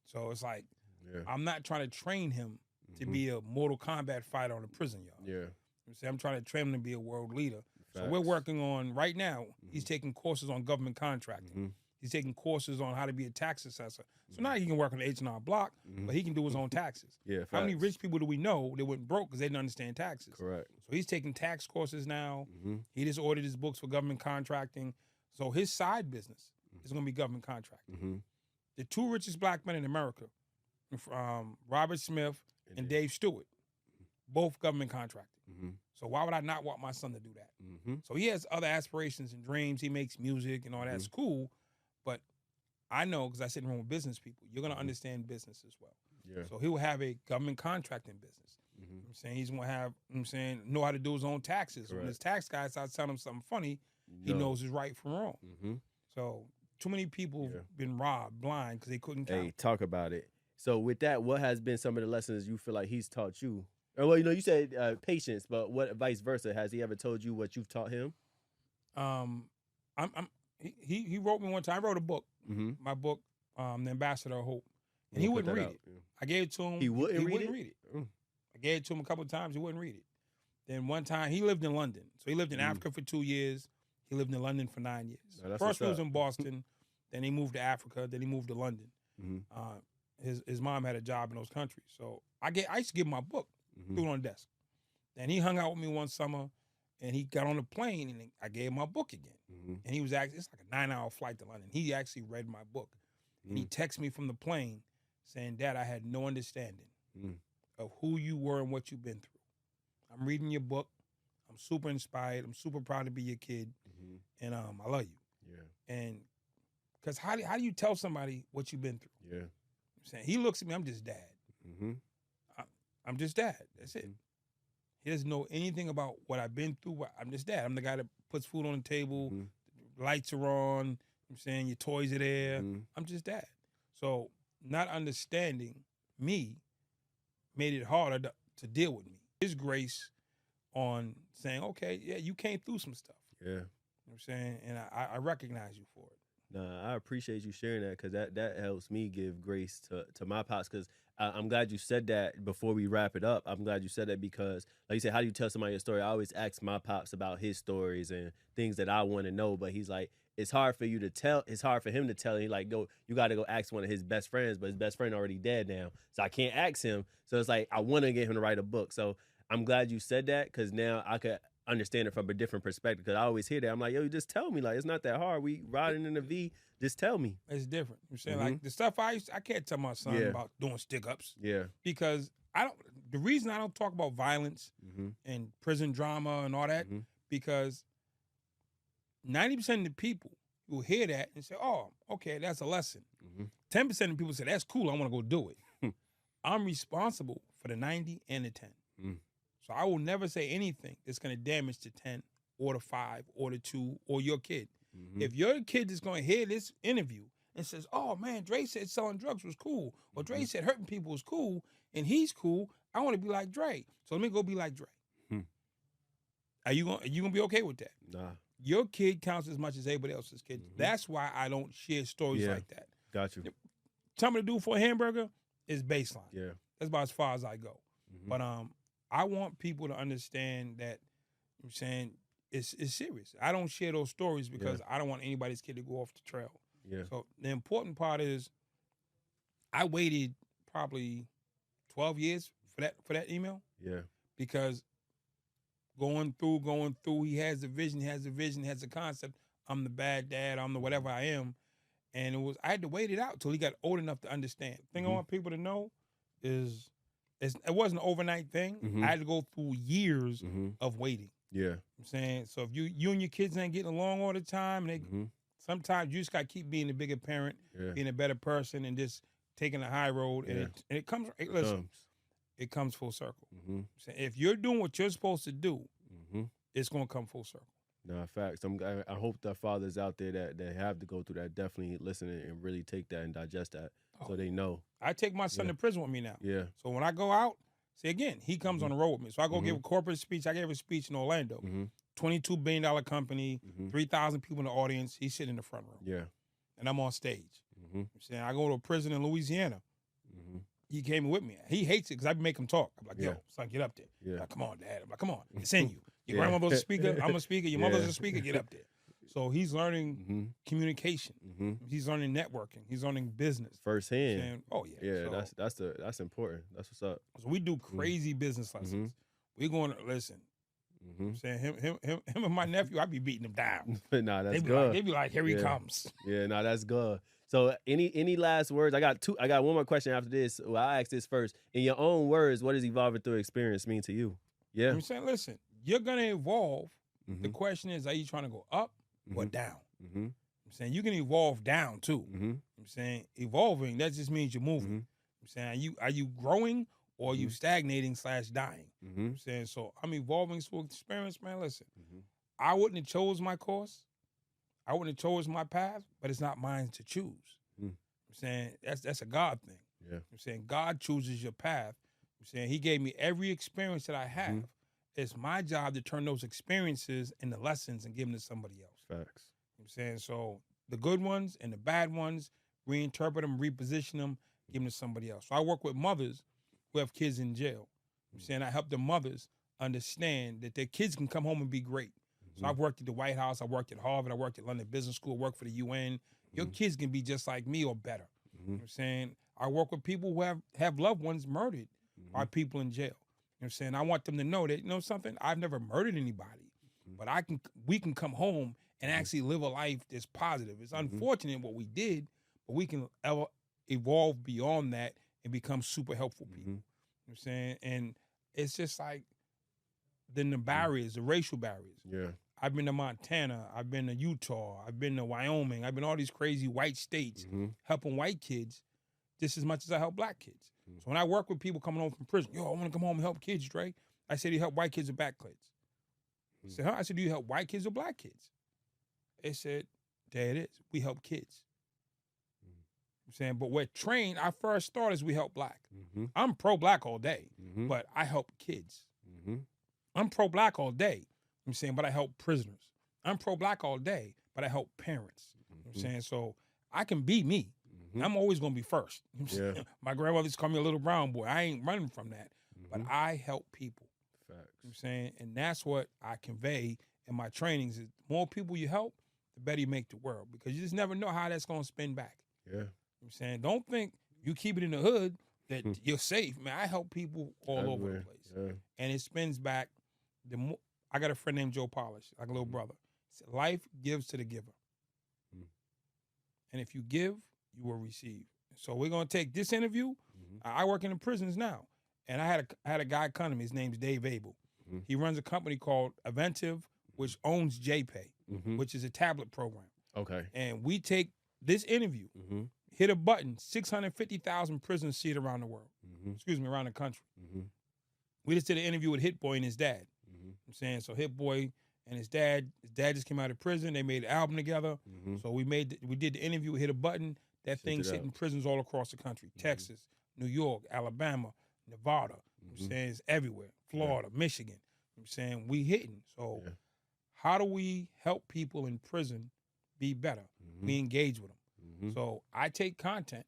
So it's like I'm not trying to train him to be a Mortal Kombat fighter on a prison yard. You know what I'm saying? I'm trying to train him to be a world leader. Facts. So we're working on right now, he's taking courses on government contracting. He's taking courses on how to be a tax assessor. So now he can work on the H&R Block, but he can do his own taxes. How many rich people do we know that went broke because they didn't understand taxes? Correct. So he's taking tax courses now. He just ordered his books for government contracting. So his side business is going to be government contracting. The 2 richest black men in America, Robert Smith and Dave Stewart, both government contracting. So why would I not want my son to do that? So he has other aspirations and dreams. He makes music and all that's cool. But I know, because I sit in a room with business people, you're going to understand business as well. So he will have a government contracting business. You know what I'm saying? He's going to have, you know what I'm saying, know how to do his own taxes. Correct. When his tax guy starts telling him something funny, he knows his right from wrong. So too many people been robbed blind because they couldn't count. Hey, talk about it. So with that, what has been some of the lessons you feel like he's taught you? Or, well, you said patience, but what vice versa? Has he ever told you what you've taught him? He wrote me one time. I wrote a book, my book, The Ambassador of Hope, and he wouldn't read it. Yeah. I gave it to him. He wouldn't read it? I gave it to him a couple of times. He wouldn't read it. Then one time, he lived in London. So he lived in Africa for 2 years. He lived in London for 9 years. No, first, he was in Boston. Then he moved to Africa. Then he moved to London. His mom had a job in those countries. So I used to give him my book, threw it on the desk. Then he hung out with me one summer, and he got on the plane, and I gave him my book again. And he was actually, it's like a 9-hour flight to London. He actually read my book. And he texted me from the plane saying, Dad, I had no understanding of who you were and what you've been through. I'm reading your book. I'm super inspired. I'm super proud to be your kid. And I love you. Yeah. And because how do you tell somebody what you've been through? Yeah. I'm saying, he looks at me, I'm just dad. I'm just dad. That's it. He doesn't know anything about what I've been through. I'm just dad. I'm the guy that puts food on the table, lights are on, I'm saying your toys are there. I'm just dad. So not understanding me made it harder to deal with me. His grace on saying, okay, yeah, you came through some stuff. Yeah. You know what I'm saying? And I recognize you for it. Nah, I appreciate you sharing that because that helps me give grace to my pops because I'm glad you said that before we wrap it up. I'm glad you said that because, like you said, how do you tell somebody your story? I always ask my pops about his stories and things that I want to know, but he's like, it's hard for you to tell. It's hard for him to tell. He like, go, you got to go ask one of his best friends, but his best friend already dead now, so I can't ask him. So it's like I want to get him to write a book. So I'm glad you said that because now I could understand it from a different perspective. Because I always hear that I'm like, yo, you just tell me. Like it's not that hard. We riding in the V. Just tell me. It's different. I'm saying like the stuff I can't tell my son about doing stick ups. Yeah. Because the reason I don't talk about violence and prison drama and all that because 90% of the people will hear that and say, oh, okay, that's a lesson. 10% of the people say, that's cool, I want to go do it. I'm responsible for the 90 and the 10. So I will never say anything that's going to damage the 10 or the 5 or the 2 or your kid. If your kid is going to hear this interview and says, oh, man, Dre said selling drugs was cool, or Dre said hurting people was cool, and he's cool, I want to be like Dre. So let me go be like Dre. Are you gonna be okay with that? Nah. Your kid counts as much as everybody else's kid. That's why I don't share stories like that. Got you. Tell me to do for a hamburger is baseline. Yeah. That's about as far as I go. But I want people to understand that, I'm saying, it's serious. I don't share those stories because I don't want anybody's kid to go off the trail. Yeah. So the important part is I waited probably 12 years for that email. Yeah. Because going through, he has a vision, has a concept. I'm the bad dad, I'm the whatever I am. And I had to wait it out till he got old enough to understand. The thing I want people to know is it wasn't an overnight thing. I had to go through years of waiting. Yeah. I'm saying, so if you and your kids ain't getting along all the time, and sometimes you just got to keep being the bigger parent, being a better person, and just taking the high road. And it comes, listen, it comes full circle. So if you're doing what you're supposed to do, it's going to come full circle. No, facts. I hope that fathers out there that have to go through that definitely listen and really take that and digest that so they know. I take my son to prison with me now. Yeah. So when I go out, see, again, he comes on the road with me. So I go give a corporate speech. I gave a speech in Orlando. $22 billion company, 3,000 people in the audience. He's sitting in the front row. Yeah. And I'm on stage. I'm saying, I go to a prison in Louisiana. He came with me. He hates it because I make him talk. I'm like, yo, son, get up there. Yeah. Like, come on, Dad. I'm like, come on. It's in you. Your grandmother's a speaker. I'm a speaker. Your mother's a speaker. Get up there. So he's learning communication. He's learning networking. He's learning business firsthand. Saying, oh yeah, yeah. So, that's important. That's what's up. So we do crazy business lessons. We going to listen. I'm saying him and my nephew, I be beating them down. Nah, that's good. They be like, here he comes. Yeah, nah, that's good. So any last words? I got one more question after this. Well, I'll ask this first. In your own words, what does evolving through experience mean to you? Yeah. I'm saying, listen, you're gonna evolve. The question is, are you trying to go up or down? I'm saying you can evolve down too. I'm saying evolving, that just means you're moving. I'm saying, are you growing or are you stagnating / dying? I'm saying, so I'm evolving through experience, man. Listen, I wouldn't have chose my course. I wouldn't have chose my path, but it's not mine to choose. I'm saying that's a God thing. Yeah. I'm saying God chooses your path. I'm saying He gave me every experience that I have. It's my job to turn those experiences into lessons and give them to somebody else. Facts. I'm saying so the good ones and the bad ones, reinterpret them, reposition them, give them to somebody else. So I work with mothers who have kids in jail. I'm saying I help the mothers understand that their kids can come home and be great. So I've worked at the White House, I worked at Harvard, I worked at London Business School, I worked for the UN. Your kids can be just like me or better. You know what I'm saying? I work with people who have loved ones murdered by people in jail. You know what I'm saying? I want them to know that, you know something, I've never murdered anybody, but we can come home and actually live a life that's positive. It's unfortunate what we did, but we can evolve beyond that and become super helpful people. You know what I'm saying? And it's just like then the barriers, the racial barriers. Yeah. I've been to Montana, I've been to Utah, I've been to Wyoming, I've been to all these crazy white states helping white kids just as much as I help black kids. So when I work with people coming home from prison, I want to come home and help kids, Dre. I said, do you help white kids or black kids? I said, huh? I said, do you help white kids or black kids? They said, there it is. We help kids. I'm saying, but we're trained, our first thought is we help black. I'm pro-black all day, but I help kids. I'm pro-black all day. I'm saying, but I help prisoners. I'm pro-black all day, but I help parents. I'm saying, so I can be me. I'm always going to be first. Yeah. My grandmother used to call me a little brown boy. I ain't running from that, but I help people. Facts. I'm saying, and that's what I convey in my trainings is the more people you help, the better you make the world, because you just never know how that's going to spin back. Yeah. I'm saying, don't think you keep it in the hood that you're safe. Man, I help people all over the place. Yeah. And it spins back. I got a friend named Joe Polish, like a little brother. He said, life gives to the giver. And if you give, you will receive. So we're going to take this interview. I work in the prisons now. And I had a guy come to me. His name's Dave Abel. He runs a company called Aventive, which owns JPay, which is a tablet program. Okay. And we take this interview, hit a button, 650,000 prisons see it around the world. Excuse me, around the country. We just did an interview with Hit Boy and his dad. I'm saying, so Hit Boy and his dad just came out of prison. They made an album together. So we did the interview, hit a button. That thing's hitting prisons all across the country. Texas, New York, Alabama, Nevada. I'm saying it's everywhere. Florida, Michigan. I'm saying we hitting. So how do we help people in prison be better? We engage with them. So I take content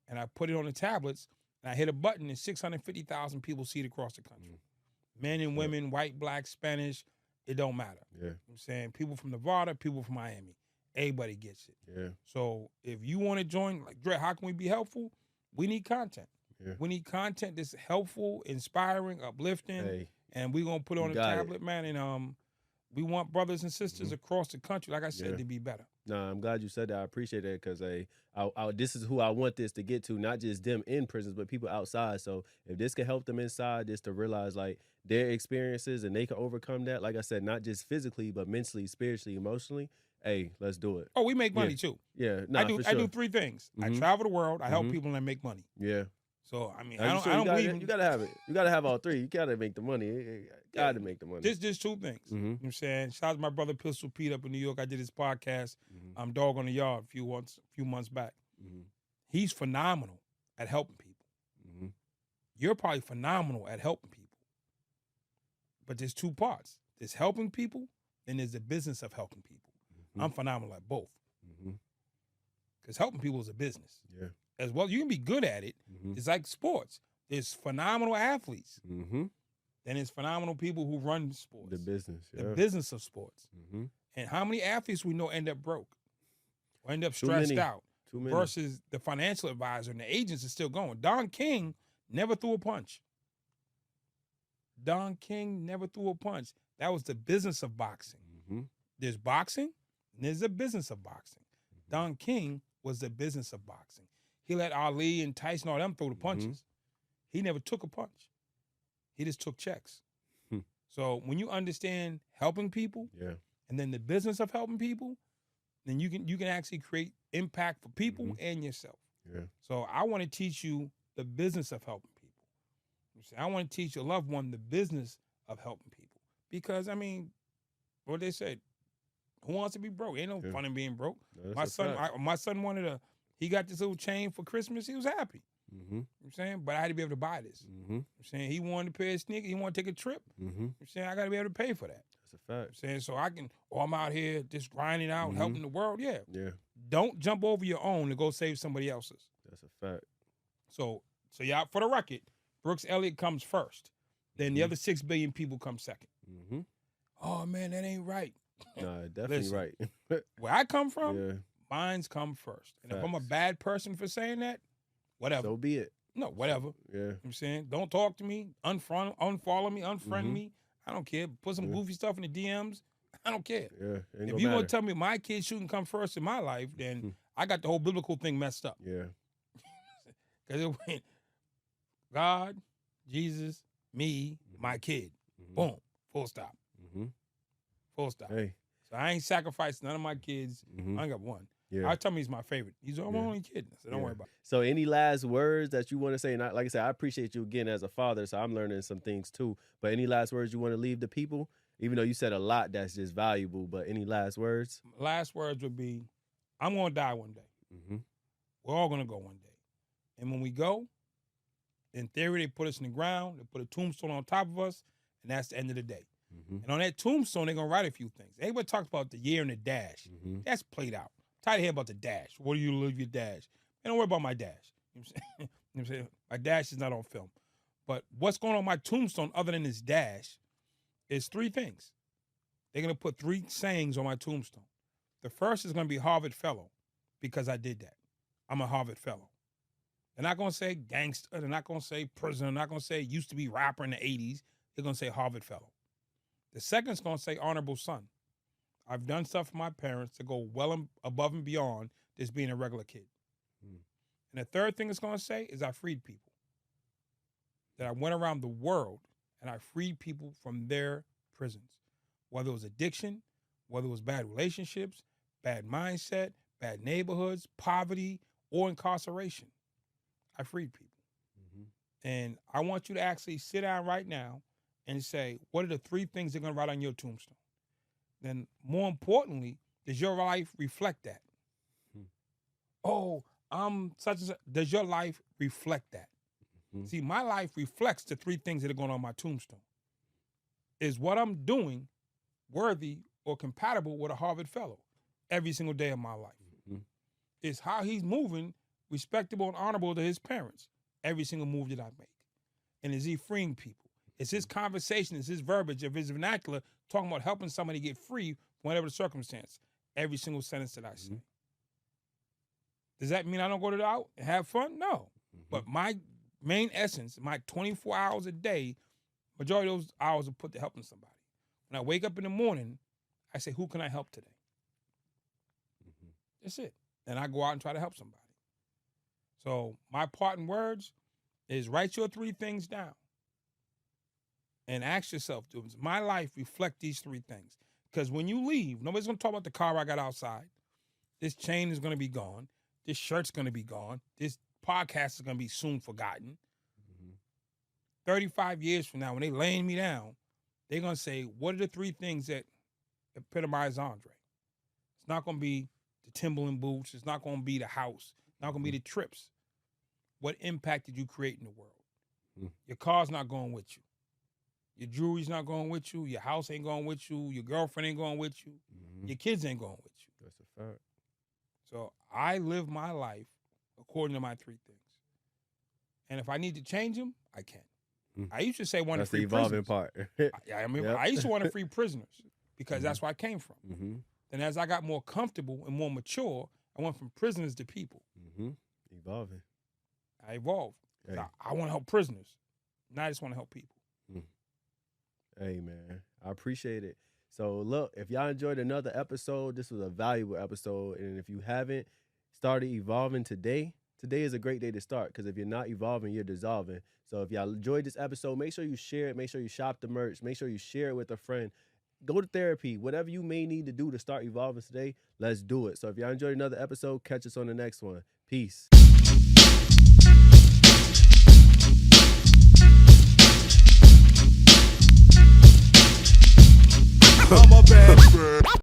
and I put it on the tablets and I hit a button and 650,000 people see it across the country. Men and women, white, black, Spanish, it don't matter. Yeah. I'm saying people from Nevada, people from Miami. Everybody gets it. Yeah. So if you want to join, like, Dre, how can we be helpful? We need content. Yeah. We need content that's helpful, inspiring, uplifting, and we're going to put it on a tablet, man, and we want brothers and sisters across the country, like I said, to be better. Nah, I'm glad you said that. I appreciate that because this is who I want this to get to, not just them in prisons, but people outside. So if this can help them inside, just to realize like their experiences and they can overcome that, like I said, not just physically, but mentally, spiritually, emotionally, hey, let's do it. Oh, we make money too. Yeah, nah, I do 3 things. I travel the world, I help people, and I make money. Yeah. So I mean, I don't believe you gotta have it. You gotta have all 3. You gotta make the money. You gotta make the money. Just 2 things. You know what I'm saying? Shout out to my brother Pistol Pete up in New York. I did his podcast, Dog on the Yard, a few months back. He's phenomenal at helping people. You're probably phenomenal at helping people. But there's 2 parts. There's helping people, and there's the business of helping people. I'm phenomenal at both. Because helping people is a business. Yeah. As well, you can be good at it. It's like sports. There's phenomenal athletes. Then there's phenomenal people who run sports. The business. Yeah. The business of sports. And how many athletes we know end up broke or end up stressed out versus the financial advisor and the agents is still going. Don King never threw a punch. Don King never threw a punch. That was the business of boxing. There's boxing and there's the business of boxing. Don King was the business of boxing. He let Ali and Tyson, all them throw the punches. He never took a punch. He just took checks. So when you understand helping people, and then the business of helping people, then you can actually create impact for people and yourself. Yeah. So I want to teach you the business of helping people. I want to teach your loved one the business of helping people. Because, I mean, what they said, Who wants to be broke? Ain't no fun in being broke. No, My son wanted he got this little chain for Christmas. He was happy. You know what I'm saying? But I had to be able to buy this. You know what I'm saying? He wanted to pay a sneaker. He wanted to take a trip. You know what I'm saying? I got to be able to pay for that. That's a fact. You know what I'm saying? So I can, I'm out here just grinding out, helping the world. Yeah. Yeah. Don't jump over your own to go save somebody else's. That's a fact. So yeah, for the record, Brooks Elliott comes first. Then the other 6 billion people come second. Oh, man, that ain't right. Nah, definitely right. Where I come from, mines come first. And if I'm a bad person for saying that, whatever. So be it. No, whatever. Yeah. You know what I'm saying? Don't talk to me, unfollow me, unfriend me. I don't care. Put some goofy stuff in the DMs. I don't care. Yeah. If you want to tell me my kids shouldn't come first in my life, then I got the whole biblical thing messed up. Yeah. Because it went God, Jesus, me, my kid. Boom. Full stop. Full stop. Hey. So I ain't sacrificed none of my kids. I ain't got one. Yeah. I tell me he's my favorite. He's my only kid. So don't worry about it. So any last words that you want to say? And like I said, I appreciate you again as a father, so I'm learning some things too. But any last words you want to leave the people? Even though you said a lot that's just valuable, but any last words? Last words would be, I'm going to die one day. We're all going to go one day. And when we go, in theory, they put us in the ground, they put a tombstone on top of us, and that's the end of the day. And on that tombstone, they're going to write a few things. Everybody talks about the year and the dash. That's played out. I'm tired of hearing about the dash. What do you live your dash? Hey, don't worry about my dash. You know what I'm saying? My dash is not on film. But what's going on my tombstone other than this dash is 3 things. They're going to put 3 sayings on my tombstone. The first is going to be Harvard Fellow because I did that. I'm a Harvard Fellow. They're not going to say gangster. They're not going to say prisoner. They're not going to say used to be rapper in the 80s. They're going to say Harvard Fellow. The second is going to say honorable son. I've done stuff for my parents to go well above and beyond just being a regular kid. And the third thing it's going to say is I freed people. That I went around the world and I freed people from their prisons. Whether it was addiction, whether it was bad relationships, bad mindset, bad neighborhoods, poverty, or incarceration. I freed people. And I want you to actually sit down right now and say, what are the 3 things they're going to write on your tombstone? Then more importantly, does your life reflect that? Oh, I'm such and such. Does your life reflect that? See, my life reflects the 3 things that are going on my tombstone. Is what I'm doing worthy or compatible with a Harvard Fellow every single day of my life? Is how he's moving respectable and honorable to his parents every single move that I make? And is he freeing people? Is his conversation, is his verbiage, of his vernacular talking about helping somebody get free from whatever the circumstance? Every single sentence that I say. Does that mean I don't go out and have fun? No. But my main essence, my 24 hours a day, majority of those hours are put to helping somebody. When I wake up in the morning, I say, who can I help today? That's it. And I go out and try to help somebody. So my parting words is write your 3 things down. And ask yourself, does my life reflect these 3 things? Because when you leave, nobody's going to talk about the car I got outside. This chain is going to be gone. This shirt's going to be gone. This podcast is going to be soon forgotten. 35 years from now, when they laying me down, they're going to say, what are the 3 things that epitomize Andre? It's not going to be the Timberland boots. It's not going to be the house. It's not going to be the trips. What impact did you create in the world? Your car's not going with you. Your jewelry's not going with you. Your house ain't going with you. Your girlfriend ain't going with you. Your kids ain't going with you. That's a fact. So I live my life according to my 3 things. And if I need to change them, I can. I used to say one of the free evolving prisoners. part. I used to want to free prisoners because that's where I came from. Then as I got more comfortable and more mature, I went from prisoners to people. Evolving. I evolved. Hey. I want to help prisoners. Now I just want to help people. Hey, man, I appreciate it. So, look, if y'all enjoyed another episode, this was a valuable episode. And if you haven't started evolving today is a great day to start, because if you're not evolving, you're dissolving. So if y'all enjoyed this episode, make sure you share it. Make sure you shop the merch. Make sure you share it with a friend. Go to therapy. Whatever you may need to do to start evolving today, let's do it. So if y'all enjoyed another episode, catch us on the next one. Peace.